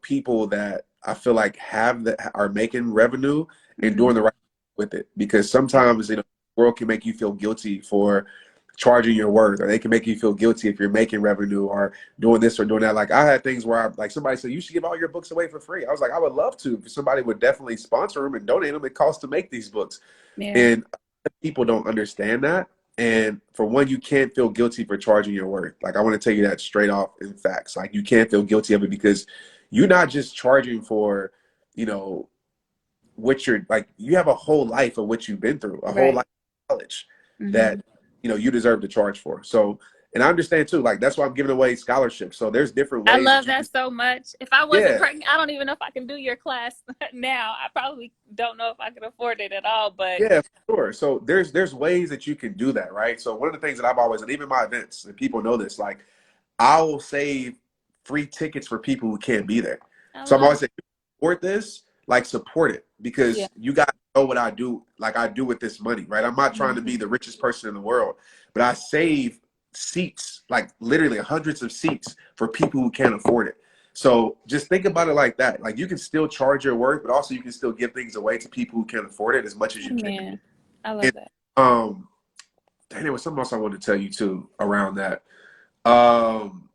people that I feel like are making revenue and Mm-hmm. doing the right with it. Because sometimes, the world can make you feel guilty for charging your worth, or they can make you feel guilty if you're making revenue or doing this or doing that. Like I had things where I, like somebody said, you should give all your books away for free. I was like, I would love to. If somebody would definitely sponsor them and donate them. It costs to make these books. Yeah. And people don't understand that. And for one, you can't feel guilty for charging your worth. Like I want to tell you that straight off in facts. Like you can't feel guilty of it because you're not just charging for, you know, what you're like, you have a whole life of what you've been through, a whole life of knowledge that, you know, you deserve to charge for. So, and I understand too, like that's why I'm giving away scholarships. So there's different ways. I love that so much. If I wasn't pregnant, I don't even know if I can do your class now. I probably don't know if I can afford it at all, but yeah, for sure. So there's ways that you can do that, right? So one of the things that I've always, and even my events, and people know this, like I will save free tickets for people who can't be there. So I'm always saying, support this, like support it, because you got to know what I do, like I do with this money, right? I'm not trying to be the richest person in the world, but I save seats, like literally hundreds of seats for people who can't afford it. So just think about it like that. Like you can still charge your worth, but also you can still give things away to people who can't afford it as much as you can. I love that. Dang, there was something else I wanted to tell you too around that. Dang,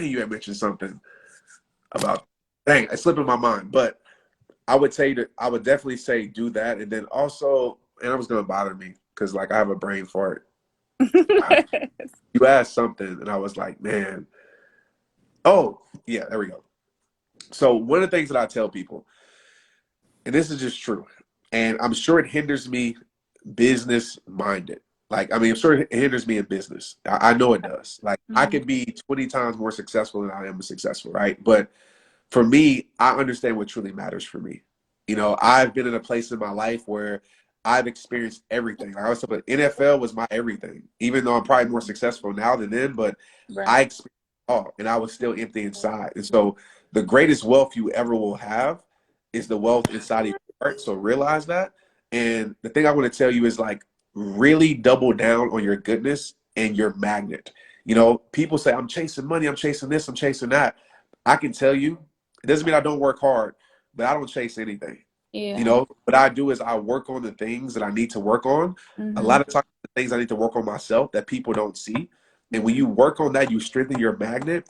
you had mentioned something about, dang, it slipped in my mind, but I would say that I would definitely say do that. And then also, and it was going to bother me because like I have a brain fart. You asked something and I was like, man, oh yeah, there we go. So one of the things that I tell people, and this is just true, and I'm sure it hinders me business minded. Like, I mean, I'm sure it hinders me in business. I know it does. Like I could be 20 times more successful than I am successful, right? But for me, I understand what truly matters for me. You know, I've been in a place in my life where I've experienced everything. Like I was talking, NFL was my everything, even though I'm probably more successful now than then, but I experienced it all and I was still empty inside. And so the greatest wealth you ever will have is the wealth inside of your heart. So realize that. And the thing I want to tell you is like really double down on your goodness and your magnet. You know, people say, I'm chasing money, I'm chasing this, I'm chasing that. I can tell you, it doesn't mean I don't work hard, but I don't chase anything. You know, what I do is I work on the things that I need to work on. A lot of times the things I need to work on myself that people don't see. And when you work on that, you strengthen your magnet,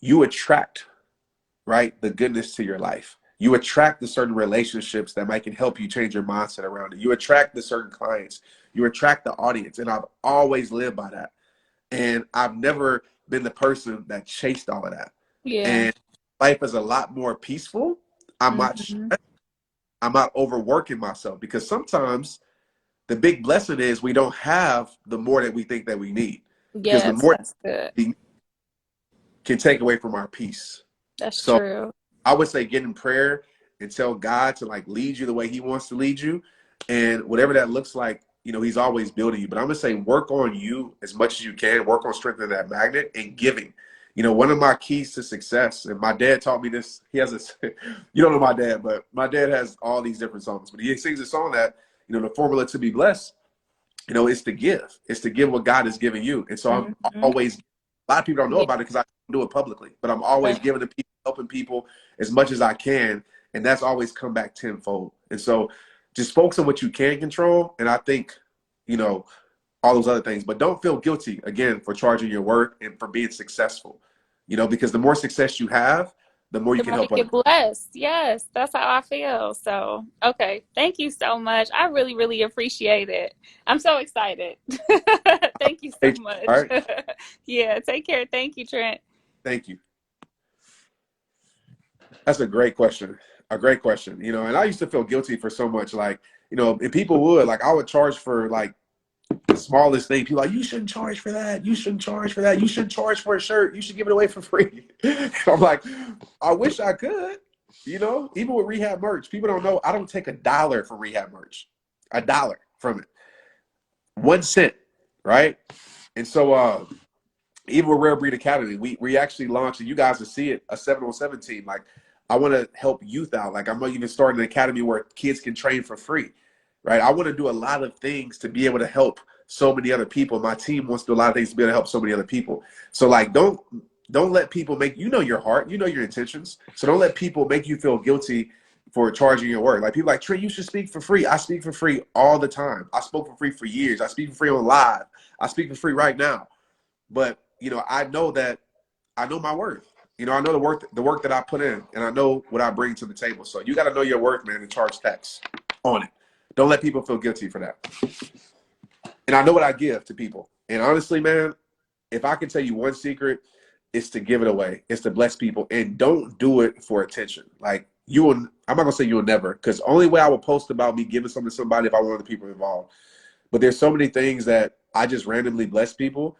you attract, right, the goodness to your life. You attract the certain relationships that might can help you change your mindset around it. You attract the certain clients. You attract the audience. And I've always lived by that. And I've never been the person that chased all of that. And life is a lot more peaceful. I'm not stressed. I'm not overworking myself because sometimes the big blessing is we don't have the more that we think that we need. Because the more we can take away from our peace. That's true. I would say get in prayer and tell God to like lead you the way he wants to lead you. And whatever that looks like, you know, he's always building you. But I'm going to say work on you as much as you can. Work on strengthening that magnet and giving. You know, one of my keys to success, and my dad taught me this. He has this, you don't know my dad, but my dad has all these different songs. But he sings a song that, you know, the formula to be blessed, you know, is to give. It's to give what God has given you. And so I'm always, a lot of people don't know about it because I don't do it publicly. But I'm always giving to people, helping people as much as I can. And that's always come back tenfold. And so just focus on what you can control. And I think, you know, all those other things, but don't feel guilty again for charging your worth and for being successful, you know, because the more success you have, the more you can help others. Get blessed. Yes, that's how I feel. So, okay. Thank you so much. I really, really appreciate it. I'm so excited. Thank you so much. All right. Yeah, take care. Thank you, Trent. Thank you. That's a great question. A great question. You know, and I used to feel guilty for so much, like, you know, and people would, like, I would charge for like the smallest thing. People are like, you shouldn't charge for that. You shouldn't charge for that. You shouldn't charge for a shirt. You should give it away for free. I'm like, I wish I could, you know, even with rehab merch, people don't know, I don't take $1 from rehab merch, $1 from it, 1 cent. Right. And so, even with Rare Breed Academy, we actually launched, and you guys will see it, a 7-on-7 team. Like, I want to help youth out. Like, I'm even starting an academy where kids can train for free. Right. I want to do a lot of things to be able to help so many other people. My team wants to do a lot of things to be able to help so many other people. So like, don't let people make, you know, your heart, you know, your intentions. So don't let people make you feel guilty for charging your work. Like people like, Trent, you should speak for free. I speak for free all the time. I spoke for free for years. I speak for free on live. I speak for free right now. But, you know, I know my worth. You know, I know the work that I put in, and I know what I bring to the table. So you got to know your worth, man, and charge tax on it. Don't let people feel guilty for that. And I know what I give to people. And honestly, man, if I can tell you one secret, it's to give it away. It's to bless people, and don't do it for attention. Like I'm not gonna say you will never, because only way I will post about me giving something to somebody if I want the people involved. But there's so many things that I just randomly bless people,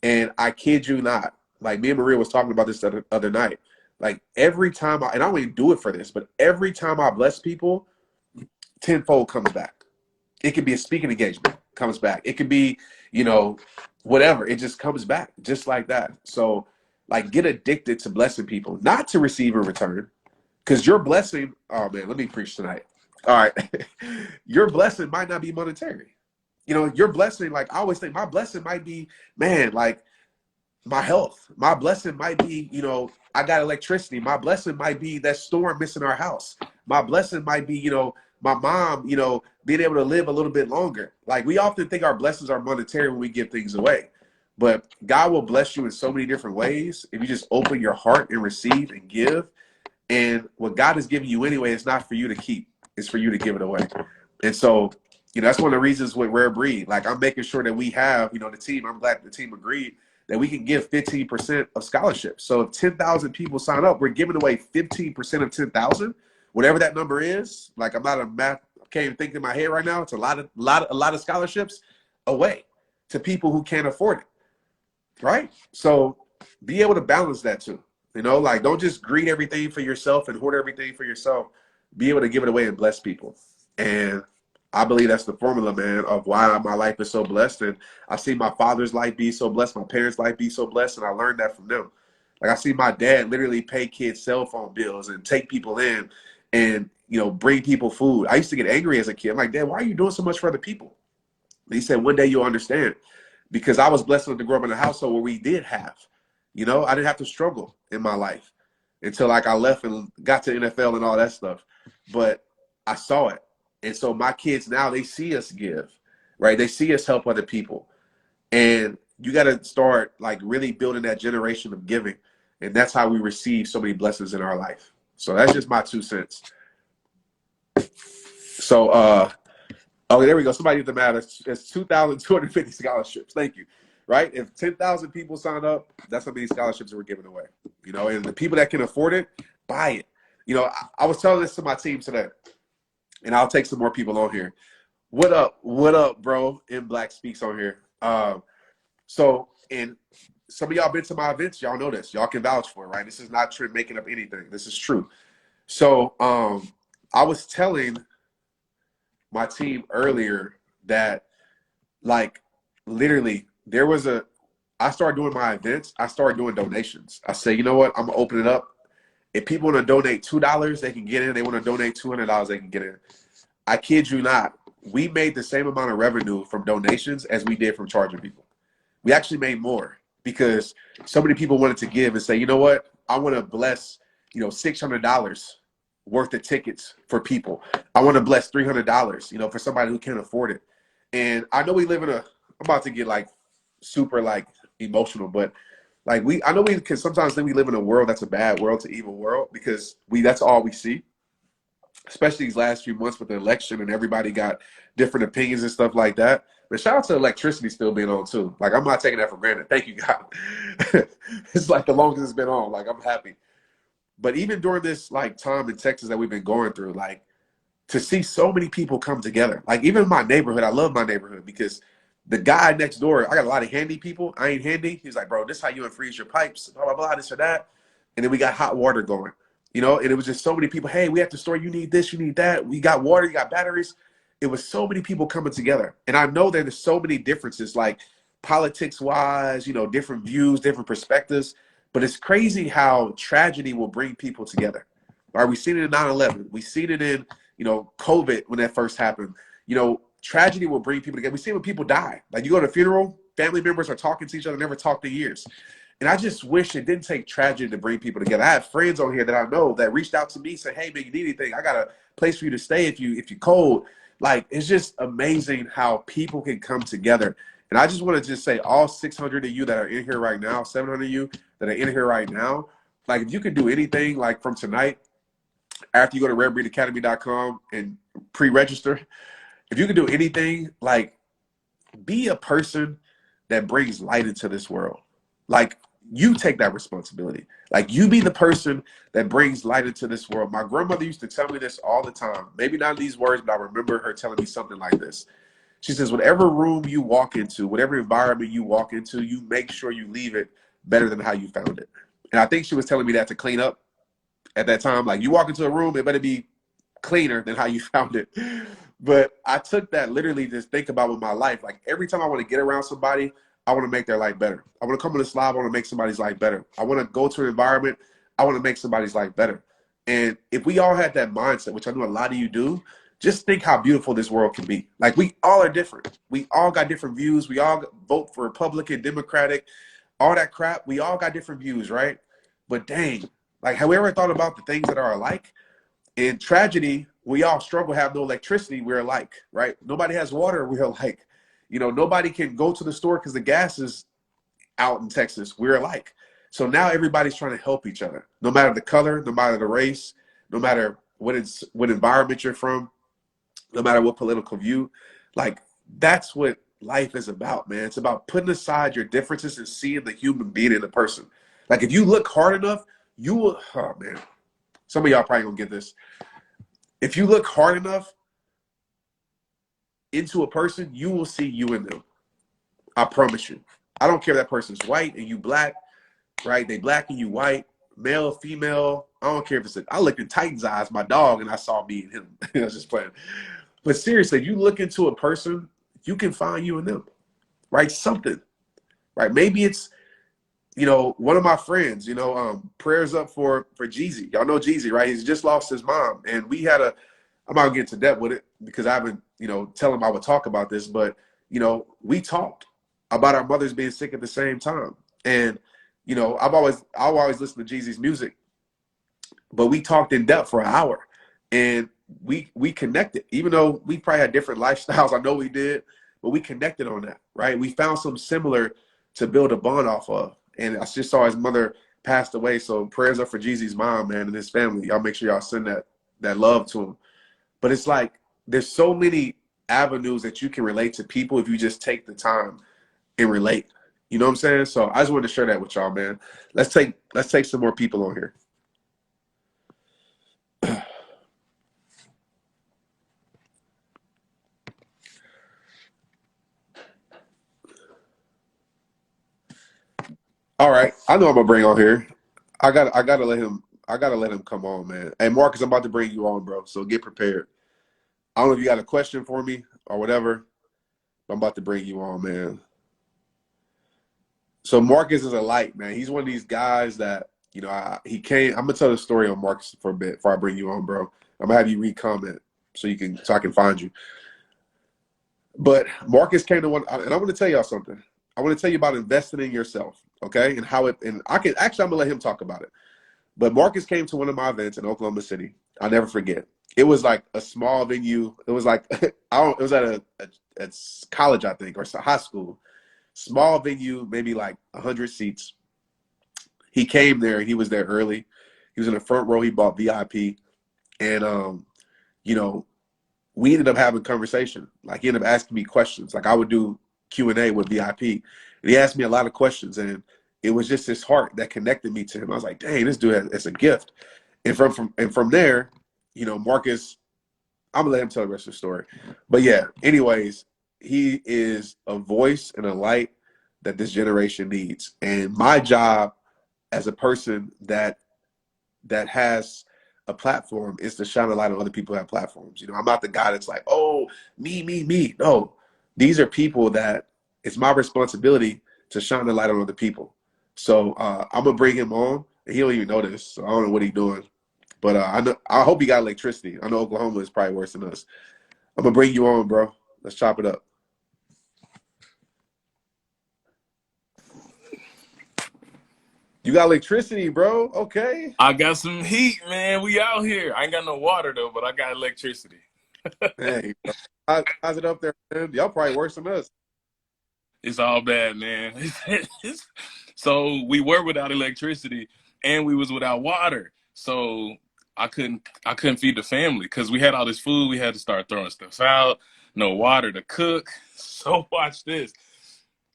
and I kid you not. Like me and Maria was talking about this the other night. Like every time and I don't even do it for this, but every time I bless people, tenfold comes back. It could be a speaking engagement, comes back. It could be, you know, whatever. It just comes back just like that. So like get addicted to blessing people, not to receive in return. Because your blessing, oh man, let me preach tonight. All right. Your blessing might not be monetary. You know, your blessing, like I always think my blessing might be, man, like my health. My blessing might be, you know, I got electricity. My blessing might be that storm missing our house. My blessing might be, you know, my mom, you know, being able to live a little bit longer. Like we often think our blessings are monetary when we give things away. But God will bless you in so many different ways if you just open your heart and receive and give. And what God has given you anyway, it's not for you to keep. It's for you to give it away. And so, you know, that's one of the reasons with Rare Breed. Like I'm making sure that we have, you know, the team, I'm glad the team agreed that we can give 15% of scholarships. So if 10,000 people sign up, we're giving away 15% of 10,000, whatever that number is. Like I'm not a math, I can't even think in my head right now. It's a lot of scholarships away to people who can't afford it. Right? So be able to balance that too. You know, like don't just greed everything for yourself and hoard everything for yourself. Be able to give it away and bless people. And I believe that's the formula, man, of why my life is so blessed. And I see my father's life be so blessed, my parents' life be so blessed, and I learned that from them. Like I see my dad literally pay kids' cell phone bills and take people in and, you know, bring people food. I used to get angry as a kid. I'm like, Dad, why are you doing so much for other people? And he said, one day you'll understand. Because I was blessed enough to grow up in a household where we did have, you know, I didn't have to struggle in my life until like I left and got to NFL and all that stuff. But I saw it. And so my kids now, they see us give, right? They see us help other people. And you got to start like really building that generation of giving. And that's how we receive so many blessings in our life. So that's just my 2 cents. So, oh, there we go. Somebody did the math. It's 2,250 scholarships. Thank you. Right? If 10,000 people sign up, that's how many scholarships we're giving away. You know, and the people that can afford it, buy it. You know, I was telling this to my team today. And I'll take some more people on here. What up, bro? In Black Speaks on here. So, and some of y'all been to my events. Y'all know this. Y'all can vouch for it, right? This is not Trent making up anything. This is true. So, I was telling my team earlier that, like, literally, I started doing my events. I started doing donations. I say, you know what? I'm going to open it up. If people want to donate $2, they can get in. They want to donate $200, they can get in. I kid you not. We made the same amount of revenue from donations as we did from charging people. We actually made more because so many people wanted to give and say, you know what? I want to bless, you know, $600 worth of tickets for people. I want to bless $300, you know, for somebody who can't afford it. And I know we live in I'm about to get like super like emotional, but like I know we can sometimes think we live in a world that's a bad world to evil world because that's all we see, especially these last few months with the election and everybody got different opinions and stuff like that. But shout out to electricity still being on too. Like I'm not taking that for granted. Thank you, God. It's like the longest it's been on. Like I'm happy. But even during this like time in Texas that we've been going through, like to see so many people come together, like even in my neighborhood, I love my neighborhood because the guy next door, I got a lot of handy people. I ain't handy. He's like, bro, this is how you unfreeze your pipes, blah, blah, blah, this or that. And then we got hot water going, you know, and it was just so many people. Hey, we have to store. You need this, you need that. We got water, you got batteries. It was so many people coming together. And I know there's so many differences, like politics wise, you know, different views, different perspectives. But it's crazy how tragedy will bring people together. All right, we seen it in 9/11. We seen it in, you know, COVID when that first happened. You know, tragedy will bring people together. We see when people die. Like you go to a funeral, family members are talking to each other, never talked in years. And I just wish it didn't take tragedy to bring people together. I have friends on here that I know that reached out to me, said, "Hey man, you need anything? I got a place for you to stay if you're cold." Like, it's just amazing how people can come together. And I just want to just say, all 600 of you that are in here right now, 700 of you that are in here right now, like, if you could do anything, like from tonight, after you go to redbreedacademy.com and pre-register, if you could do anything, like, be a person that brings light into this world. Like, you take that responsibility. Like, you be the person that brings light into this world. My grandmother used to tell me this all the time. Maybe not in these words, but I remember her telling me something like this. She says, whatever room you walk into, whatever environment you walk into, you make sure you leave it better than how you found it. And I think she was telling me that to clean up at that time. Like, you walk into a room, it better be cleaner than how you found it. But I took that literally to think about with my life. Like, every time I want to get around somebody, I want to make their life better. I want to come to this live, I want to make somebody's life better. I want to go to an environment, I want to make somebody's life better. And if we all had that mindset, which I know a lot of you do, just think how beautiful this world can be. Like, we all are different. We all got different views. We all vote for Republican, Democratic, all that crap. We all got different views, right? But dang, like, have we ever thought about the things that are alike? In tragedy, we all struggle, have no electricity, we're alike, right? Nobody has water, we're alike. You know, nobody can go to the store because the gas is out in Texas, we're alike. So now everybody's trying to help each other, no matter the color, no matter the race, no matter what environment you're from, no matter what political view. Like, that's what life is about, man. It's about putting aside your differences and seeing the human being in the person. Like, if you look hard enough, you will, oh man, some of y'all probably gonna get this. If you look hard enough into a person, you will see you in them. I promise you. I don't care if that person's white and you black, right? They black and you white, male, female. I don't care if it's I looked in Titan's eyes, my dog, and I saw me and him. I was just playing. But seriously, if you look into a person, you can find you in them, right? Something, right? Maybe it's, you know, one of my friends, you know, prayers up for Jeezy. Y'all know Jeezy, right? He's just lost his mom. And we had I'm not gonna get into depth with it because I haven't, you know, tell him I would talk about this, but, you know, we talked about our mothers being sick at the same time. And, you know, I'll always listen to Jeezy's music, but we talked in depth for an hour and we connected, even though we probably had different lifestyles. I know we did, but we connected on that, right? We found something similar to build a bond off of. And I just saw his mother passed away. So prayers up for Jeezy's mom, man, and his family. Y'all make sure y'all send that love to him. But it's like, there's so many avenues that you can relate to people if you just take the time and relate. You know what I'm saying? So I just wanted to share that with y'all, man. Let's take some more people on here. All right, I know I'm gonna bring on here. I gotta let him come on, man. Hey Marcus, I'm about to bring you on, bro. So get prepared. I don't know if you got a question for me or whatever. But I'm about to bring you on, man. So Marcus is a light, man. He's one of these guys that, you know, he came. I'm gonna tell the story on Marcus for a bit before I bring you on, bro. I'm gonna have you re-comment so I can find you. But Marcus came to one, and I want to tell y'all something. I want to tell you about investing in yourself, okay? And how I'm gonna let him talk about it. But Marcus came to one of my events in Oklahoma City. I'll never forget. It was like a small venue. It was like it was at a college, I think, or it's a high school. Small venue, maybe like 100 seats. He came there. He was there early. He was in the front row. He bought VIP, and you know, we ended up having conversation. Like, he ended up asking me questions. Like, I would do Q&A with VIP, and he asked me a lot of questions, and it was just his heart that connected me to him. I was like, dang, this dude it's a gift. And from there, you know, Marcus, I'm gonna let him tell the rest of the story. But yeah, anyways, he is a voice and a light that this generation needs. And my job as a person that has a platform is to shine a light on other people who have platforms. You know, I'm not the guy that's like, oh, me. No, these are people that it's my responsibility to shine the light on other people. So I'm gonna bring him on. He don't even know this, so I don't know what he's doing. But I hope he got electricity. I know Oklahoma is probably worse than us. I'm gonna bring you on, bro. Let's chop it up. You got electricity, bro. Okay. I got some heat, man. We out here. I ain't got no water though, but I got electricity. Hey, how's it up there, man? Y'all probably worse than us. It's all bad, man. So we were without electricity and we was without water. So I couldn't feed the family because we had all this food. We had to start throwing stuff out. No water to cook. So watch this.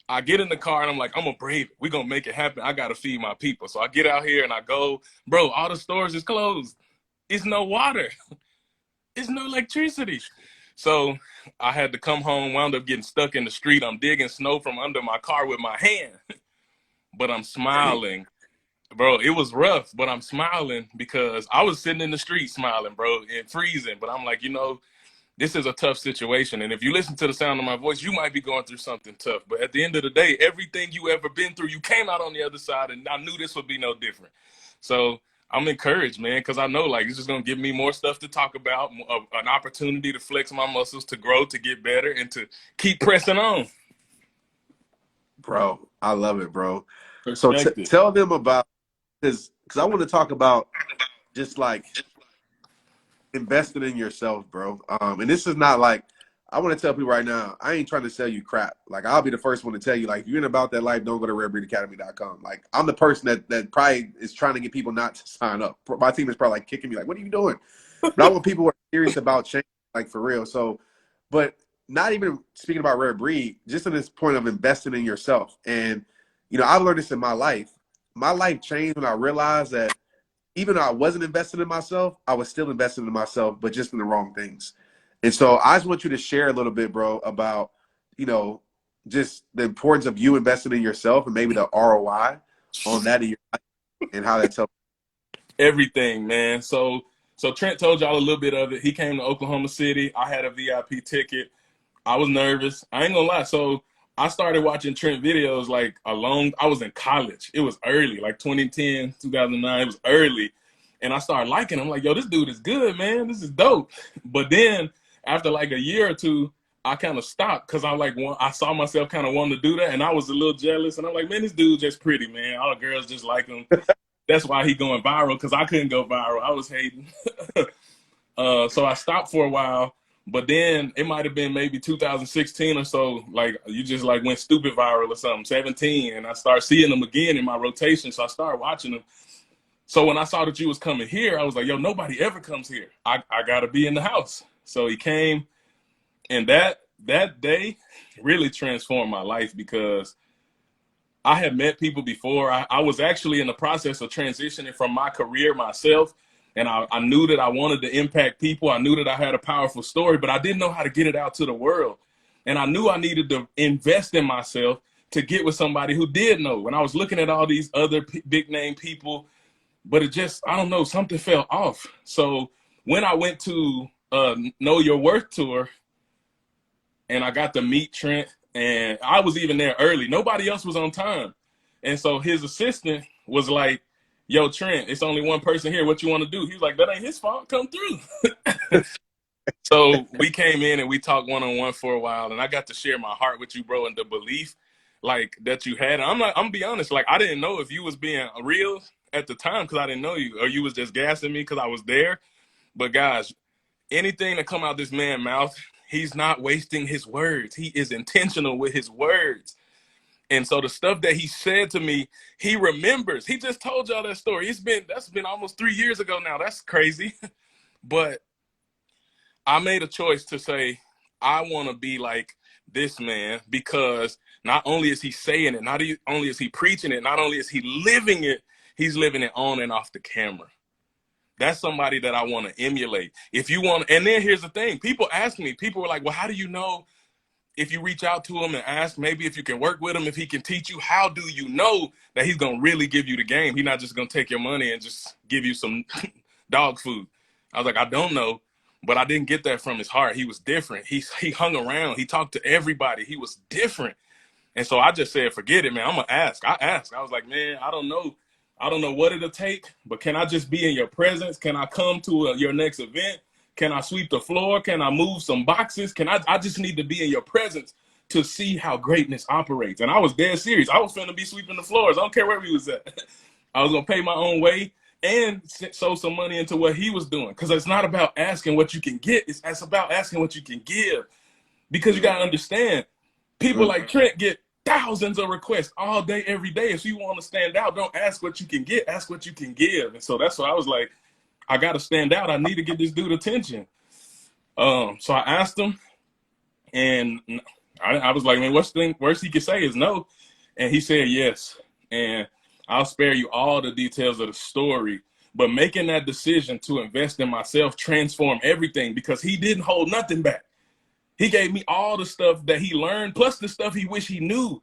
I get in the car and I'm like, I'm gonna brave it. We're gonna make it happen. I gotta feed my people. So I get out here and I go, bro, all the stores is closed. It's no water. It's no electricity. So I had to come home, wound up getting stuck in the street. I'm digging snow from under my car with my hand, but I'm Dang. smiling. Bro, it was rough, but I'm smiling because I was sitting in the street smiling, bro, and freezing. But I'm like, this is a tough situation. And if you listen to the sound of my voice, you might be going through something tough. But at the end of the day, everything you ever been through, you came out on the other side, and I knew this would be no different. So I'm encouraged, man, because I know like it's just gonna give me more stuff to talk about, an opportunity to flex my muscles, to grow, to get better, and to keep pressing on. Bro, I love it, bro. So Perspective. tell them about, because I want to talk about just like investing in yourself, bro. And this is not like, I want to tell people right now, I ain't trying to sell you crap. Like, I'll be the first one to tell you, like, if you're in about that life, don't go to redbreedacademy.com. Like, I'm the person that probably is trying to get people not to sign up. My team is probably like kicking me, like, what are you doing? But I want people who are serious about change, like, for real. So, but not even speaking about Rare Breed, just in this point of investing in yourself. And, I've learned this in my life. My life changed when I realized that even though I wasn't investing in myself, I was still investing in myself, but just in the wrong things. And so I just want you to share a little bit, bro, about, just the importance of you investing in yourself and maybe the ROI on that in your life and how that's helped. Everything, man. So Trent told y'all a little bit of it. He came to Oklahoma City. I had a VIP ticket. I was nervous. I ain't gonna lie. So I started watching Trent videos like I was in college. It was early, like 2010, 2009. It was early. And I started liking him. I'm like, yo, this dude is good, man. This is dope. But then after like a year or two, I kind of stopped because I saw myself kind of wanting to do that. And I was a little jealous. And I'm like, man, this dude's just pretty, man. All the girls just like him. That's why he going viral, because I couldn't go viral. I was hating. So I stopped for a while. But then it might have been maybe 2016 or so, like you just like went stupid viral or something, 17. And I started seeing them again in my rotation. So I started watching them. So when I saw that you was coming here, I was like, yo, nobody ever comes here. I got to be in the house. So he came, and that day really transformed my life because I had met people before. I was actually in the process of transitioning from my career myself. And I knew that I wanted to impact people. I knew that I had a powerful story, but I didn't know how to get it out to the world. And I knew I needed to invest in myself to get with somebody who did know. When I was looking at all these other big name people, but it just, I don't know, something fell off. So when I went to Know Your Worth tour and I got to meet Trent, and I was even there early. Nobody else was on time. And so his assistant was like, yo, Trent, it's only one person here. What you want to do? He was like, that ain't his fault. Come through. So we came in and we talked one-on-one for a while, and I got to share my heart with you, bro, and the belief like that you had. And I'm gonna be honest, like I didn't know if you was being real at the time because I didn't know you, or you was just gassing me because I was there. But guys, anything that come out this man's mouth, he's not wasting his words. He is intentional with his words. And so the stuff that he said to me, he remembers. He just told y'all that story. That's been almost 3 years ago now. That's crazy. But I made a choice to say, I want to be like this man, because not only is he saying it, not only is he preaching it, not only is he living it, he's living it on and off the camera. That's somebody that I want to emulate. If you want, and then here's the thing. People ask me, people were like, well, how do you know if you reach out to him and ask maybe if you can work with him, if he can teach you, how do you know that he's going to really give you the game? He's not just going to take your money and just give you some dog food. I was like, I don't know, but I didn't get that from his heart. He was different. He hung around. He talked to everybody. He was different. And so I just said, forget it, man. I'm going to ask. I asked. I was like, man, I don't know. I don't know what it'll take, but can I just be in your presence? Can I come to your next event? Can I sweep the floor? Can I move some boxes? I just need to be in your presence to see how greatness operates. And I was dead serious. I was finna be sweeping the floors. I don't care where we was at. I was gonna pay my own way and sow some money into what he was doing. Because it's not about asking what you can get; it's about asking what you can give. Because you gotta understand, people like Trent get thousands of requests all day, every day. If you want to stand out, don't ask what you can get, ask what you can give. And so that's why I was like, I got to stand out. I need to get this dude attention. So I asked him, and I was like, man, what's the worst he could say is no. And he said yes. And I'll spare you all the details of the story, but making that decision to invest in myself transformed everything, because he didn't hold nothing back. He gave me all the stuff that he learned, plus the stuff he wished he knew.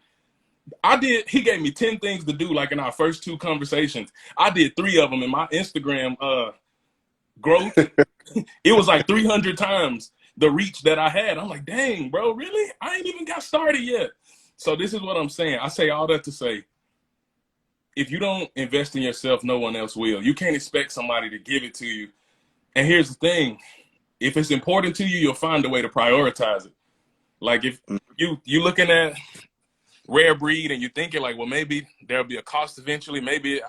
He gave me 10 things to do, like in our first 2 conversations. I did 3 of them in my Instagram growth. It was like 300 times the reach that I had. I'm like, dang, bro, really? I ain't even got started yet. So this is what I'm saying. I say all that to say, if you don't invest in yourself, no one else will. You can't expect somebody to give it to you. And here's the thing. If it's important to you, you'll find a way to prioritize it. Like if you looking at rare breed and you're thinking like, well, maybe there'll be a cost eventually. Maybe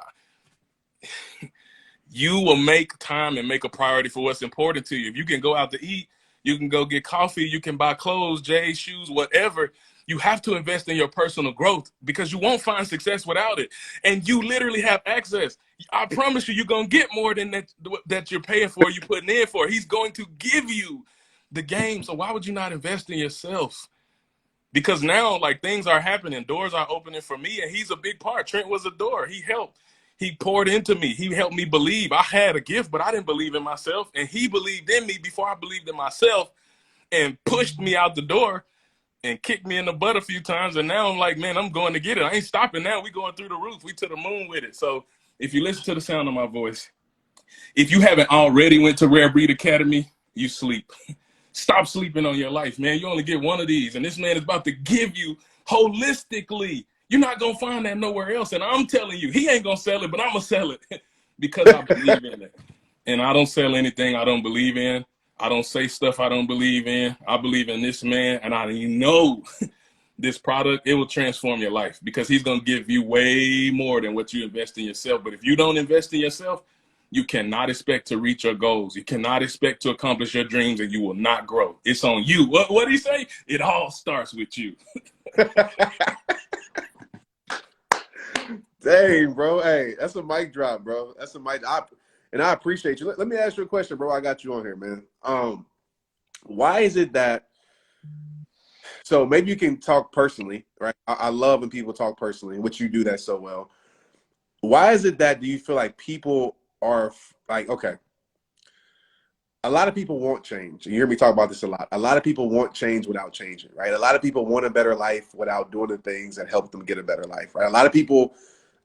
you will make time and make a priority for what's important to you. If you can go out to eat, you can go get coffee, you can buy clothes, J's, shoes, whatever. You have to invest in your personal growth, because you won't find success without it. And you literally have access. I promise you, you're going to get more than that you're paying for, you're putting in for. He's going to give you the game. So why would you not invest in yourself? Because now, like, things are happening. Doors are opening for me, and he's a big part. Trent was a door. He helped. He poured into me. He helped me believe. I had a gift, but I didn't believe in myself. And he believed in me before I believed in myself, and pushed me out the door and kicked me in the butt a few times. And now I'm like, man, I'm going to get it. I ain't stopping now. We going through the roof. We to the moon with it. So if you listen to the sound of my voice, if you haven't already went to Rare Breed Academy, you sleep. Stop sleeping on your life, man. You only get one of these. And this man is about to give you holistically. You're not going to find that nowhere else. And I'm telling you, he ain't going to sell it, but I'm going to sell it because I believe in it. And I don't sell anything I don't believe in. I don't say stuff I don't believe in. I believe in this man, and I know this product, it will transform your life, because he's going to give you way more than what you invest in yourself. But if you don't invest in yourself, you cannot expect to reach your goals. You cannot expect to accomplish your dreams, and you will not grow. It's on you. What did he say? It all starts with you. Dang, bro. Hey, that's a mic drop, bro. That's a mic. And I appreciate you. Let me ask you a question, bro. I got you on here, man. Why is it that, so maybe you can talk personally, right? I love when people talk personally, which you do that so well. Why is it that, do you feel like people are like, okay, a lot of people want change. You hear me talk about this a lot. A lot of people want change without changing, right? A lot of people want a better life without doing the things that help them get a better life, right? A lot of people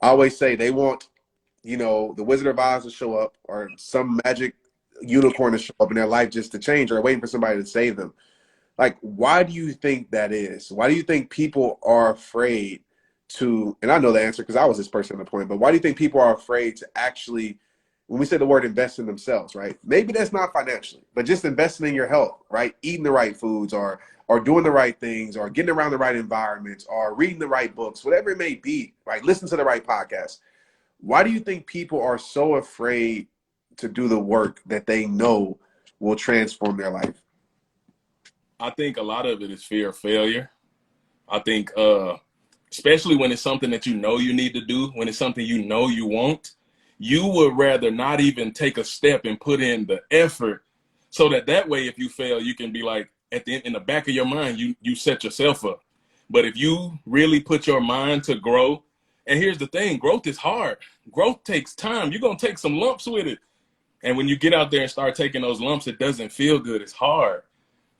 always say they want, you know, the Wizard of Oz to show up, or some magic unicorn to show up in their life just to change, or waiting for somebody to save them. Like, why do you think that is? Why do you think people are afraid to, and I know the answer because I was this person at the point, but why do you think people are afraid to actually, when we say the word invest in themselves, right? Maybe that's not financially, but just investing in your health, right? Eating the right foods, or doing the right things, or getting around the right environments, or reading the right books, whatever it may be, right? Listen to the right podcasts. Why do you think people are so afraid to do the work that they know will transform their life? I think a lot of it is fear of failure. I think, especially when it's something that you know you need to do, when it's something you know you want, you would rather not even take a step and put in the effort, so that way, if you fail, you can be like, in the back of your mind, you set yourself up. But if you really put your mind to grow, and here's the thing, growth is hard. Growth takes time. You're going to take some lumps with it. And when you get out there and start taking those lumps, it doesn't feel good. It's hard.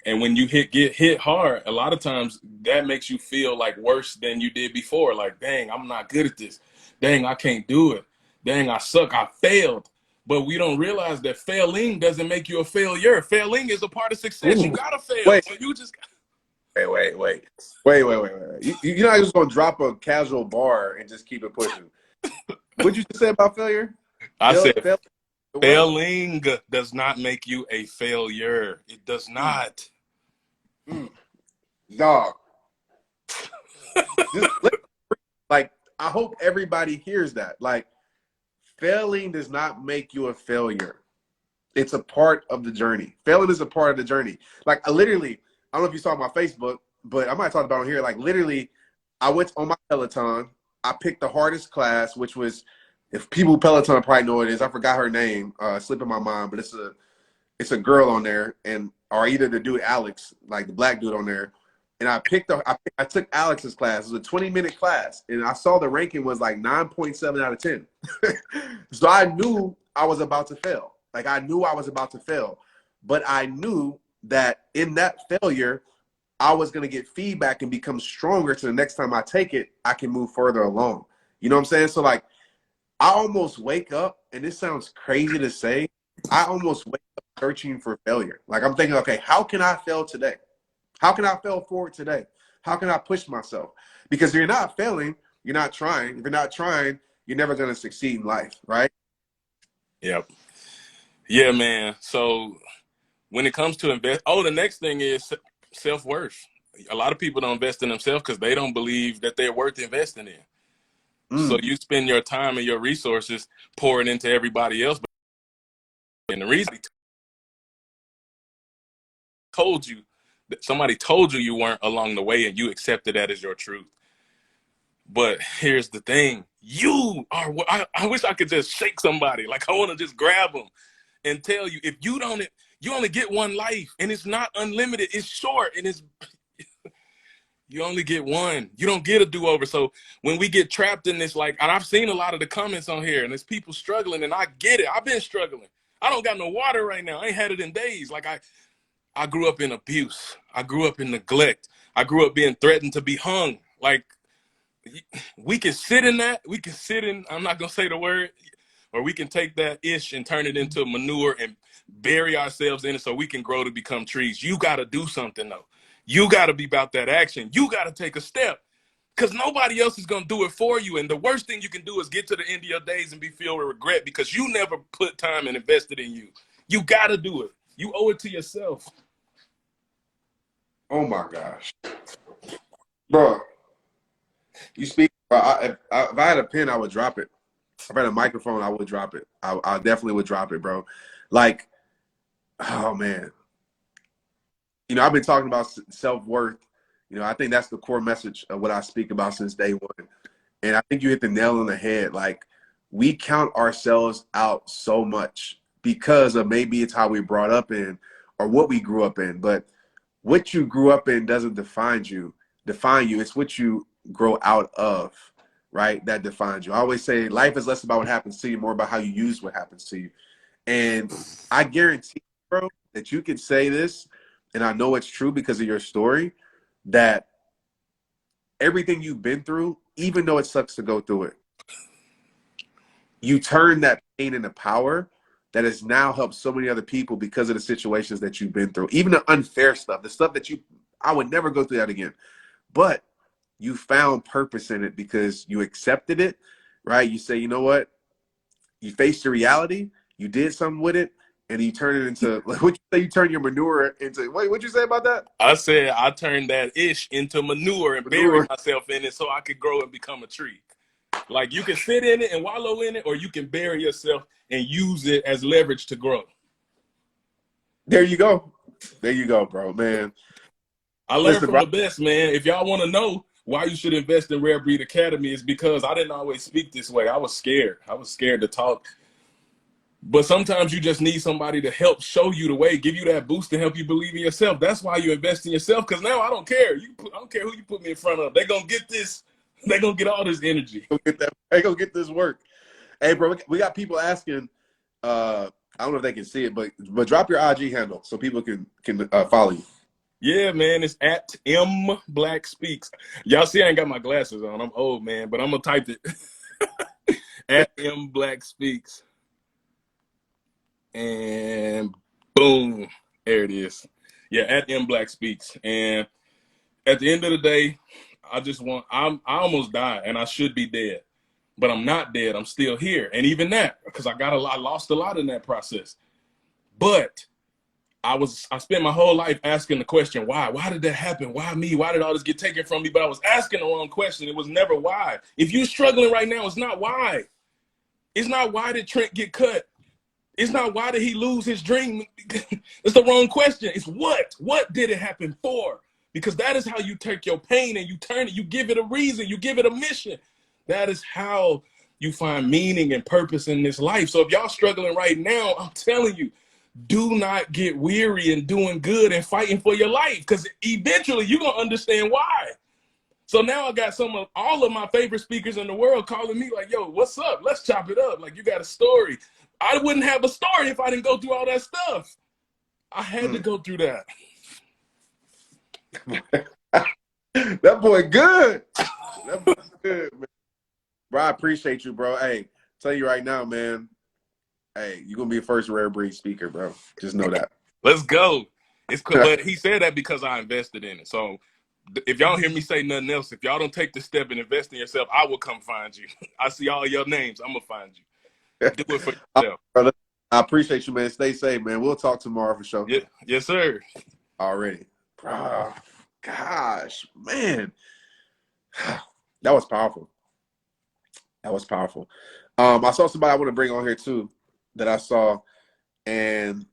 And when you get hit hard, a lot of times that makes you feel like worse than you did before. Like, dang, I'm not good at this. Dang, I can't do it. Dang, I suck. I failed. But we don't realize that failing doesn't make you a failure. Failing is a part of success. Ooh. You gotta fail. Wait. So you just Wait. You're not just gonna drop a casual bar and just keep it pushing. What'd you just say about failure? I said failing does not make you a failure. It does not. Dog. Like, I hope everybody hears that. Like, failing does not make you a failure. It's a part of the journey. Failing is a part of the journey. Like, I literally, I don't know if you saw my Facebook, but I might talk about it on here. Like, literally, I went on my Peloton. I picked the hardest class, which was, if people Peloton probably know what it is. I forgot her name, slipping my mind, but it's a girl on there, or either the dude Alex, like the black dude on there. And I took Alex's class. It was a 20-minute class, and I saw the ranking was like 9.7 out of 10. So I knew I was about to fail. Like, I knew I was about to fail, but I knew that in that failure, I was going to get feedback and become stronger. So the next time I take it, I can move further along. You know what I'm saying? So like, I almost wake up, and this sounds crazy to say, I almost wake up searching for failure. Like, I'm thinking, okay, how can I fail today? How can I fail forward today? How can I push myself? Because if you're not failing, you're not trying. If you're not trying, you're never going to succeed in life, right? Yep. Yeah, man. So when it comes to the next thing is self-worth. A lot of people don't invest in themselves because they don't believe that they're worth investing in. So you spend your time and your resources pouring into everybody else. And the reason somebody told you you weren't along the way, and you accepted that as your truth. But here's the thing. I wish I could just shake somebody. Like, I want to just grab them and tell you, if you only get one life, and it's not unlimited. It's short, and you only get one. You don't get a do-over. So when we get trapped in this, like, and I've seen a lot of the comments on here, and there's people struggling, and I get it. I've been struggling. I don't got no water right now. I ain't had it in days. Like, I grew up in abuse. I grew up in neglect. I grew up being threatened to be hung. Like, we can sit in that. We can sit in, I'm not going to say the word, or we can take that ish and turn it into manure and bury ourselves in it so we can grow to become trees. You got to do something, though. You got to be about that action. You got to take a step, because nobody else is going to do it for you. And the worst thing you can do is get to the end of your days and be filled with regret because you never put time and invested in you. You got to do it. You owe it to yourself. Oh my gosh, bro! You speak. If I had a pen, I would drop it. If I had a microphone, I would drop it. I definitely would drop it, bro. Like, oh man, you know, I've been talking about self-worth. You know, I think that's the core message of what I speak about since day one. And I think you hit the nail on the head. Like, we count ourselves out so much because of maybe it's how we brought up in or what we grew up in. But what you grew up in doesn't define you. It's what you grow out of, right? That defines you. I always say life is less about what happens to you, more about how you use what happens to you. And I guarantee, bro, that you can say this, and I know it's true because of your story, that everything you've been through, even though it sucks to go through it, you turn that pain into power that has now helped so many other people because of the situations that you've been through. Even the unfair stuff, the stuff that I would never go through that again. But you found purpose in it because you accepted it, right? You say, you know what? You faced your reality, you did something with it, and you turn it into, like, what you say, you turn your manure into, what'd you say about that? I said I turned that ish into manure and buried myself in it so I could grow and become a tree. Like, you can sit in it and wallow in it, or you can bury yourself and use it as leverage to grow. There you go. There you go, bro, man. I learned from the best, man. If y'all want to know why you should invest in Rare Breed Academy, is because I didn't always speak this way. I was scared. I was scared to talk. But sometimes you just need somebody to help show you the way, give you that boost and help you believe in yourself. That's why you invest in yourself, because now I don't care. I don't care who you put me in front of. They're going to get this. They're going to get all this energy. They're going to get this work. Hey, bro, we got people asking, I don't know if they can see it, but drop your IG handle so people can follow you. Yeah, man, it's at M Black Speaks. Y'all see I ain't got my glasses on. I'm old, man, but I'm going to type it. At M Black Speaks. And boom, there it is. Yeah, at M Black Speaks. And at the end of the day, I almost died, and I should be dead. But I'm not dead. I'm still here. And even that, because I lost a lot in that process. But I spent my whole life asking the question, why? Why did that happen? Why me? Why did all this get taken from me? But I was asking the wrong question. It was never why. If you're struggling right now, it's not why. It's not why did Trent get cut. It's not why did he lose his dream. It's the wrong question. It's what? What did it happen for? Because that is how you take your pain and you turn it. You give it a reason. You give it a mission. That is how you find meaning and purpose in this life. So if y'all struggling right now, I'm telling you, do not get weary in doing good and fighting for your life, because eventually you're going to understand why. So now I got all of my favorite speakers in the world calling me like, yo, what's up? Let's chop it up. Like, you got a story. I wouldn't have a story if I didn't go through all that stuff. I had to go through that. That boy good. That boy good, man. Bro, I appreciate you, bro. Hey, tell you right now, man. Hey, you're going to be a first rare breed speaker, bro. Just know that. Let's go. It's cool. But he said that because I invested in it. So if y'all hear me say nothing else, if y'all don't take the step and invest in yourself, I will come find you. I see all your names. I'm going to find you. Do it for yourself. Brother, I appreciate you, man. Stay safe, man. We'll talk tomorrow for sure. Yeah. Yes, sir. Already. Bro, gosh, man. That was powerful. That was powerful. I saw somebody I want to bring on here too that I saw, and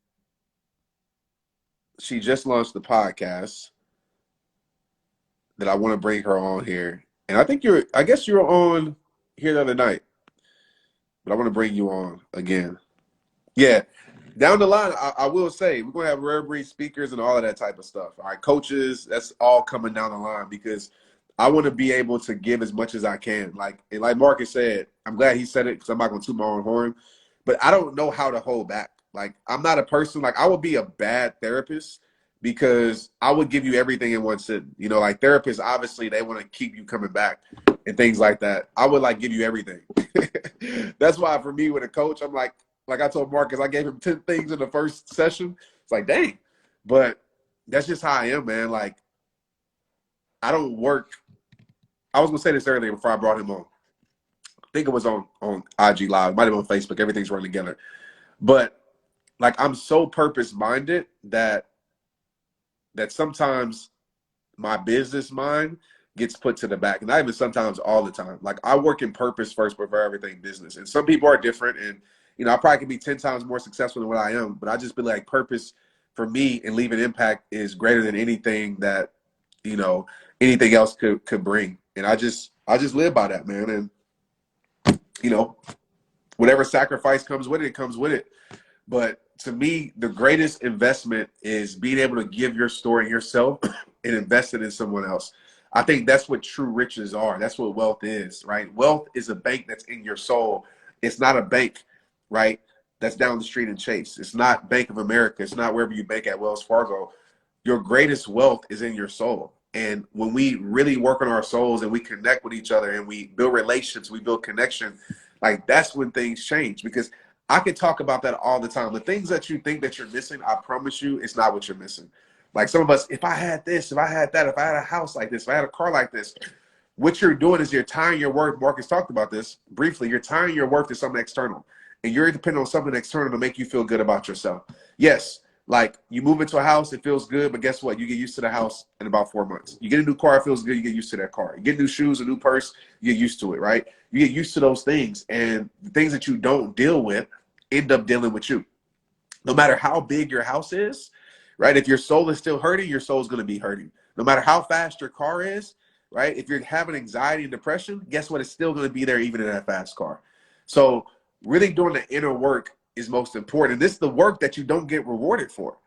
she just launched the podcast that I want to bring her on here. And I guess you were on here the other night, but I want to bring you on again. Yeah. Down the line, I will say, we're going to have rare breed speakers and all of that type of stuff. All right, coaches, that's all coming down the line, because I want to be able to give as much as I can. Like Marcus said, I'm glad he said it, because I'm not going to toot my own horn, but I don't know how to hold back. Like, I'm not a person, like, I would be a bad therapist, because I would give you everything in one sitting. You know, like, therapists, obviously, they want to keep you coming back and things like that. I would, like, give you everything. That's why, for me, with a coach, I'm like I told Marcus, I gave him 10 things in the first session. It's like, dang. But that's just how I am, man. Like, I don't work. I was going to say this earlier before I brought him on. I think it was on IG Live. Might have been on Facebook. Everything's running together. But, like, I'm so purpose-minded that sometimes my business mind gets put to the back. And not even sometimes, all the time. Like, I work in purpose first before everything business. And some people are different. And, you know, I probably could be 10 times more successful than what I am. But I just feel like purpose for me and leaving impact is greater than anything that, you know, anything else could bring. And I just live by that, man. And, you know, whatever sacrifice comes with it comes with it. But to me, the greatest investment is being able to give your story yourself and invest it in someone else. I think that's what true riches are. That's what wealth is, right? Wealth is a bank that's in your soul. It's not a bank, right, that's down the street in Chase. It's not Bank of America. It's not wherever you bank at, Wells Fargo. Your greatest wealth is in your soul. And when we really work on our souls and we connect with each other and we build relations, we build connection, like, that's when things change. Because I could talk about that all the time. The things that you think that you're missing, I promise you, it's not what you're missing. Like, some of us, if I had this, if I had that, if I had a house like this, if I had a car like this, what you're doing is you're tying your worth. Marcus talked about this briefly. You're tying your worth to something external. And you're depending on something external to make you feel good about yourself. Yes, like, you move into a house, it feels good, but guess what? You get used to the house in about 4 months. You get a new car, it feels good, you get used to that car. You get new shoes, a new purse, you get used to it, right? You get used to those things. And the things that you don't deal with end up dealing with you. No matter how big your house is, right? If your soul is still hurting, your soul is going to be hurting. No matter how fast your car is, right? If you're having anxiety and depression, guess what? It's still going to be there even in that fast car. So really doing the inner work is most important. And this is the work that you don't get rewarded for,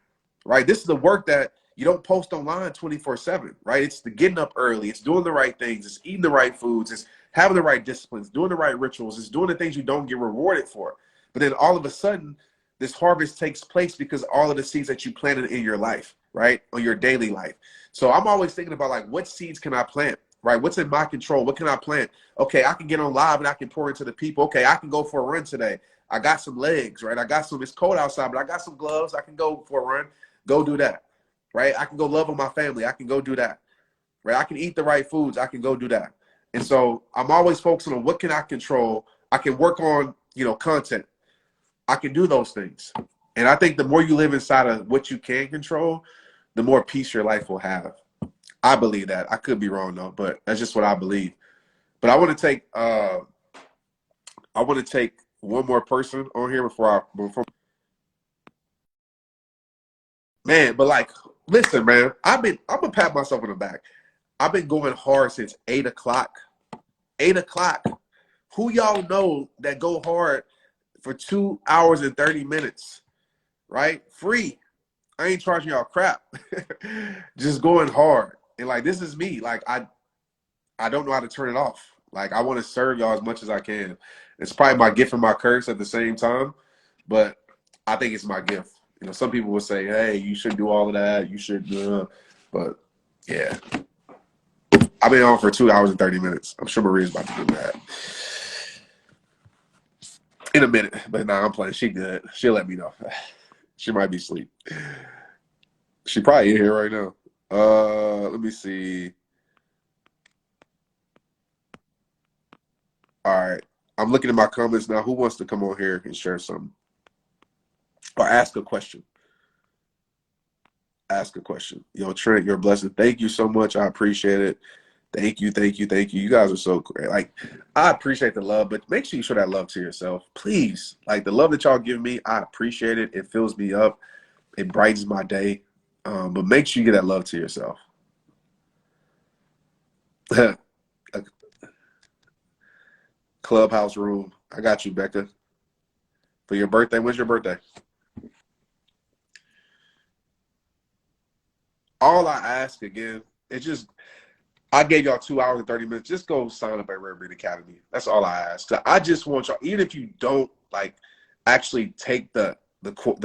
right? This is the work that you don't post online 24/7, right? It's the getting up early. It's doing the right things. It's eating the right foods. It's having the right disciplines, doing the right rituals. It's doing the things you don't get rewarded for. But then all of a sudden, this harvest takes place because all of the seeds that you planted in your life, right? Or your daily life. So I'm always thinking about, like, what seeds can I plant, right? What's in my control? What can I plant? Okay, I can get on live and I can pour into the people. Okay, I can go for a run today. I got some legs, right? It's cold outside, but I got some gloves. I can go for a run. Go do that, right? I can go love on my family. I can go do that, right? I can eat the right foods. I can go do that. And so I'm always focusing on what can I control. I can work on, content. I can do those things. And I think the more you live inside of what you can control, the more peace your life will have. I believe that. I could be wrong though, but that's just what I believe. But I want to take one more person on here before. Man, but like, listen, man, I'm gonna pat myself on the back. I've been going hard since 8 o'clock. 8 o'clock. Who y'all know that go hard for 2 hours and 30 minutes? Right? Free. I ain't charging y'all crap. Just going hard. And like, this is me. Like, I don't know how to turn it off. Like, I want to serve y'all as much as I can. It's probably my gift and my curse at the same time, but I think it's my gift. You know, some people will say, hey, you should do all of that. You should, but yeah. I've been on for 2 hours and 30 minutes. I'm sure Maria's about to do that in a minute. But nah, I'm playing. She good. She'll let me know. She might be asleep. She probably in here right now. Let me see. All right. I'm looking at my comments now. Who wants to come on here and share something? Or ask a question? Ask a question. Yo, Trent, you're a blessing. Thank you so much. I appreciate it. Thank you, thank you, thank you. You guys are so great. Like, I appreciate the love, but make sure you show that love to yourself. Please. Like, the love that y'all give me, I appreciate it. It fills me up. It brightens my day. But make sure you get that love to yourself. Clubhouse room. I got you, Becca. For your birthday. When's your birthday? All I ask again, it's just, I gave y'all 2 hours and 30 minutes. Just go sign up at Rare Breed Academy. That's all I ask. So I just want y'all, even if you don't like actually take the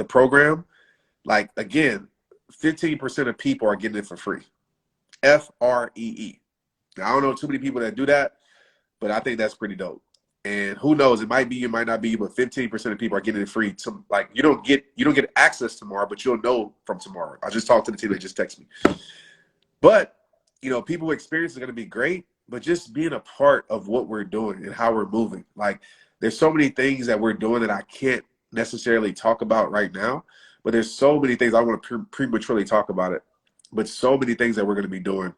program, like, again, 15% of people are getting it for free. FREE. Now, I don't know too many people that do that, but I think that's pretty dope. And who knows, it might be, it might not be, but 15% of people are getting it free. To, like, you don't get access tomorrow, but you'll know from tomorrow. I just talked to the team, they just texted me. But, you know, people experience are going to be great, but just being a part of what we're doing and how we're moving. Like, there's so many things that we're doing that I can't necessarily talk about right now, but there's so many things I want to prematurely talk about it, but so many things that we're going to be doing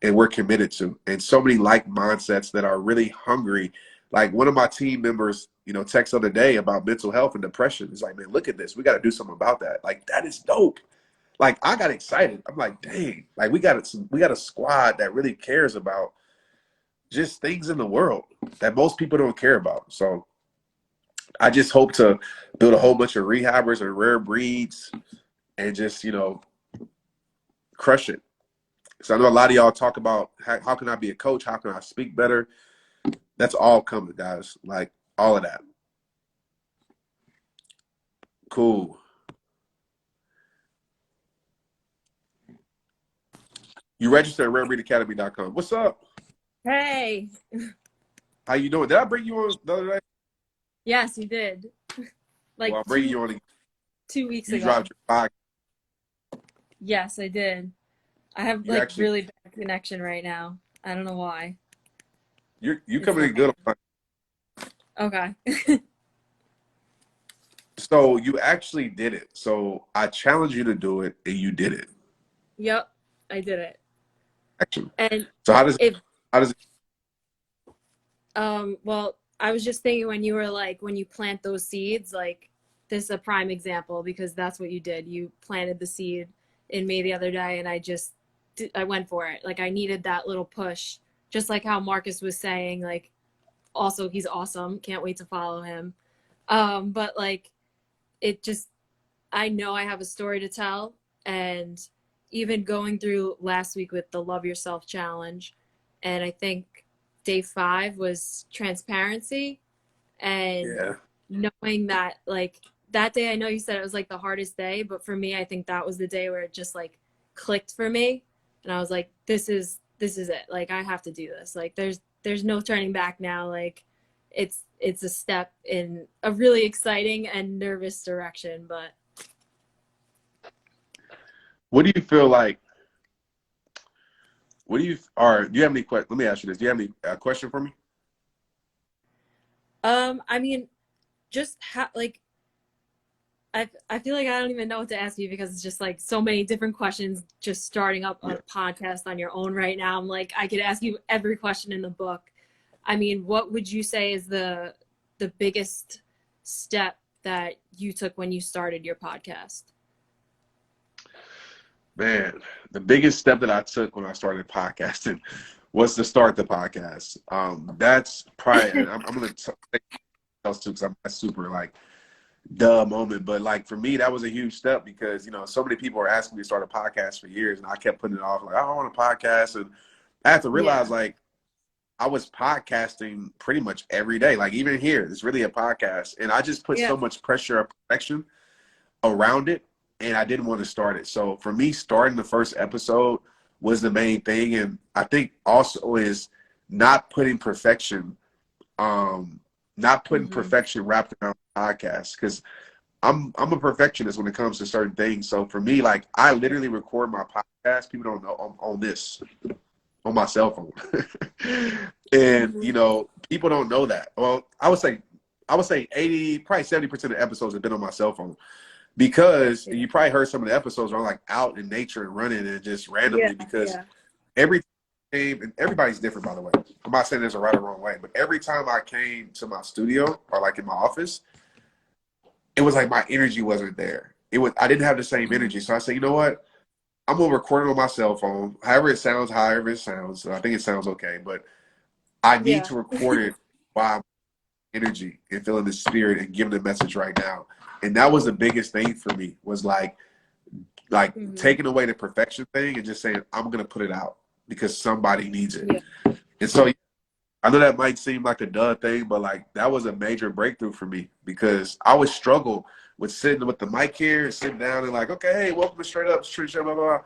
and we're committed to, and so many like mindsets that are really hungry. Like, one of my team members, you know, texted the other day about mental health and depression. He's like, man, look at this. We got to do something about that. Like, that is dope. Like, I got excited. I'm like, dang, like, we got a squad that really cares about just things in the world that most people don't care about. So I just hope to build a whole bunch of rehabbers and rare breeds and just, you know, crush it. So I know a lot of y'all talk about how can I be a coach? How can I speak better? That's all coming, guys. Like, all of that. Cool. You registered at rarebreedacademy.com. What's up? Hey. How you doing? Did I bring you on the other day? Yes, you did. Like, well, I'm bringing you on. 2 weeks You ago. dropped your podcast. Yes, I did. I have You like actually- really bad connection right now. I don't know why. You coming in good. Okay. So you actually did it. So I challenged you to do it, and you did it. Yep, I did it. Actually. And So how does it it? well, I was just thinking when you were like, when you plant those seeds, like, this is a prime example because that's what you did. You planted the seed in me the other day, and I went for it. Like, I needed that little push, just like how Marcus was saying, like, also, he's awesome. Can't wait to follow him. But like, it just, I know I have a story to tell. And even going through last week with the Love Yourself Challenge, and I think day 5 was transparency. And Yeah. knowing that, like, that day, I know you said it was like the hardest day, but for me, I think that was the day where it just like clicked for me. And I was like, this is it. Like, I have to do this. Like, there's no turning back now. Like, it's a step in a really exciting and nervous direction, but What do you feel like? Do you have any questions? Let me ask you this. Do you have any question for me? I mean, just like, I feel like I don't even know what to ask you because it's just like so many different questions just starting up a podcast on your own right now. I'm like, I could ask you every question in the book. I mean, what would you say is the biggest step that you took when you started your podcast? Man, the biggest step that I took when I started podcasting was to start the podcast. That's probably, and I'm going to say else too, because I'm a super like duh moment. But like for me, that was a huge step because, you know, so many people are asking me to start a podcast for years, and I kept putting it off. Like, I don't want a podcast. And I had to realize, like, I was podcasting pretty much every day. Like, even here, it's really a podcast. And I just put so much pressure of perfection around it, and I didn't want to start it. So for me, starting the first episode was the main thing. And I think also is not putting perfection, perfection wrapped around the podcast, because I'm a perfectionist when it comes to certain things. So for me, like, I literally record my podcast. People don't know on this, on my cell phone. And you know, people don't know that. Well, I would say 80, probably 70% of the episodes have been on my cell phone, because you probably heard some of the episodes where I'm like out in nature and running and just randomly, because every time, and everybody's different, by the way. I'm not saying there's a right or wrong way, but every time I came to my studio or like in my office, it was like my energy wasn't there. I didn't have the same energy. So I said, you know what? I'm gonna record it on my cell phone. However it sounds. So I think it sounds okay, but I need to record it while I'm energy and feeling the spirit and giving the message right now. And that was the biggest thing for me, was like taking away the perfection thing and just saying, I'm gonna put it out because somebody needs it. And so I know that might seem like a duh thing, but like that was a major breakthrough for me, because I would struggle with sitting with the mic here, sitting down and like, okay, hey, welcome to Straight Up, Street Show, blah, blah, blah.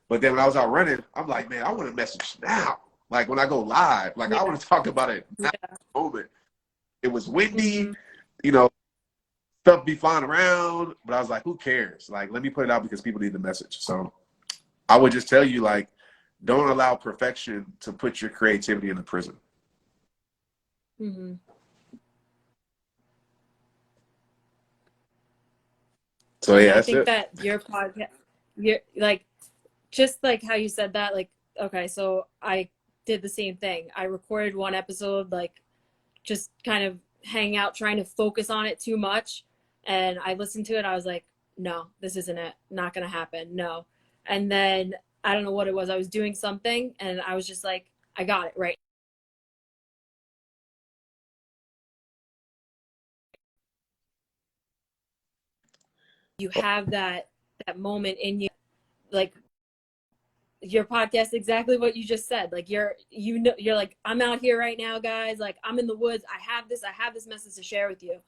But then when I was out running, I'm like, man, I want a message now. Like when I go live, like I want to talk about it at the moment. It was windy, you know, stuff be flying around, but I was like, who cares? Like, let me put it out because people need the message. So I would just tell you, like, don't allow perfection to put your creativity in a prison. So yeah, I think that your podcast, you're like, just like how you said that, like, okay, so I did the same thing. I recorded one episode, like, just kind of hang out, trying to focus on it too much. And I listened to it. I was like, no, this isn't it. Not going to happen. No. And then I don't know what it was. I was doing something and I was just like, I got it right. You have that moment in you, like your podcast, exactly what you just said. Like you're like, I'm out here right now, guys. Like I'm in the woods. I have this message to share with you.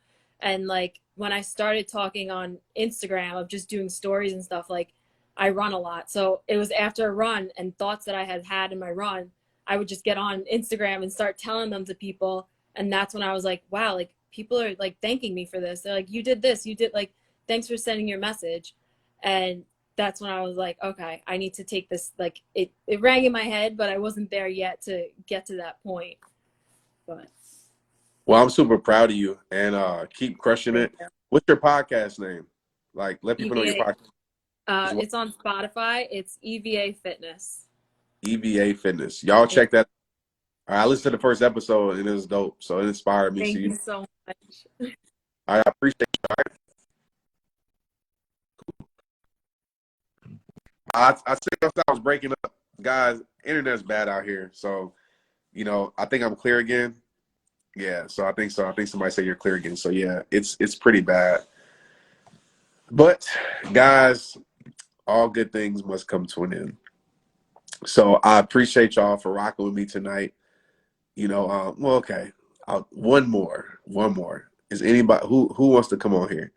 And like when I started talking on Instagram of just doing stories and stuff, like I run a lot. So it was after a run and thoughts that I had in my run, I would just get on Instagram and start telling them to people. And that's when I was like, wow, like people are like thanking me for this. They're like, you did this, you did, like, thanks for sending your message. And that's when I was like, okay, I need to take this. Like it rang in my head, but I wasn't there yet to get to that point. But well, I'm super proud of you, and keep crushing it. What's your podcast name? Like, let people know your podcast. It's on Spotify. It's EVA Fitness. EVA Fitness. Y'all check that. All right, I listened to the first episode and it was dope. So it inspired me. Thank you so much. I appreciate you. All right. I said I was breaking up. Guys, internet's bad out here. So, you know, I think I'm clear again. Yeah, so I think so. I think somebody said you're clear again. So yeah, it's pretty bad. But guys, all good things must come to an end. So I appreciate y'all for rocking with me tonight. You know, well, okay. One more. Is anybody who wants to come on here?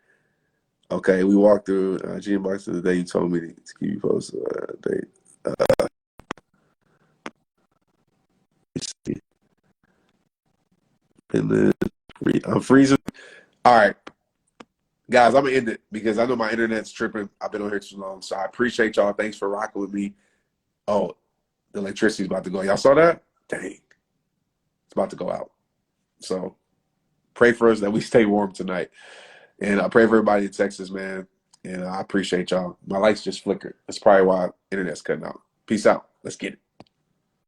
Okay, we walked through Gene Box the day you told me to keep you posted. Let's see. And then I'm freezing. All right, guys, I'm gonna end it because I know my internet's tripping. I've been on here too long, so I appreciate y'all. Thanks for rocking with me. Oh, the electricity's about to go. Y'all saw that? Dang, it's about to go out. So pray for us that we stay warm tonight. And I pray for everybody in Texas, man. And I appreciate y'all. My lights just flickered. That's probably why internet's cutting out. Peace out. Let's get it.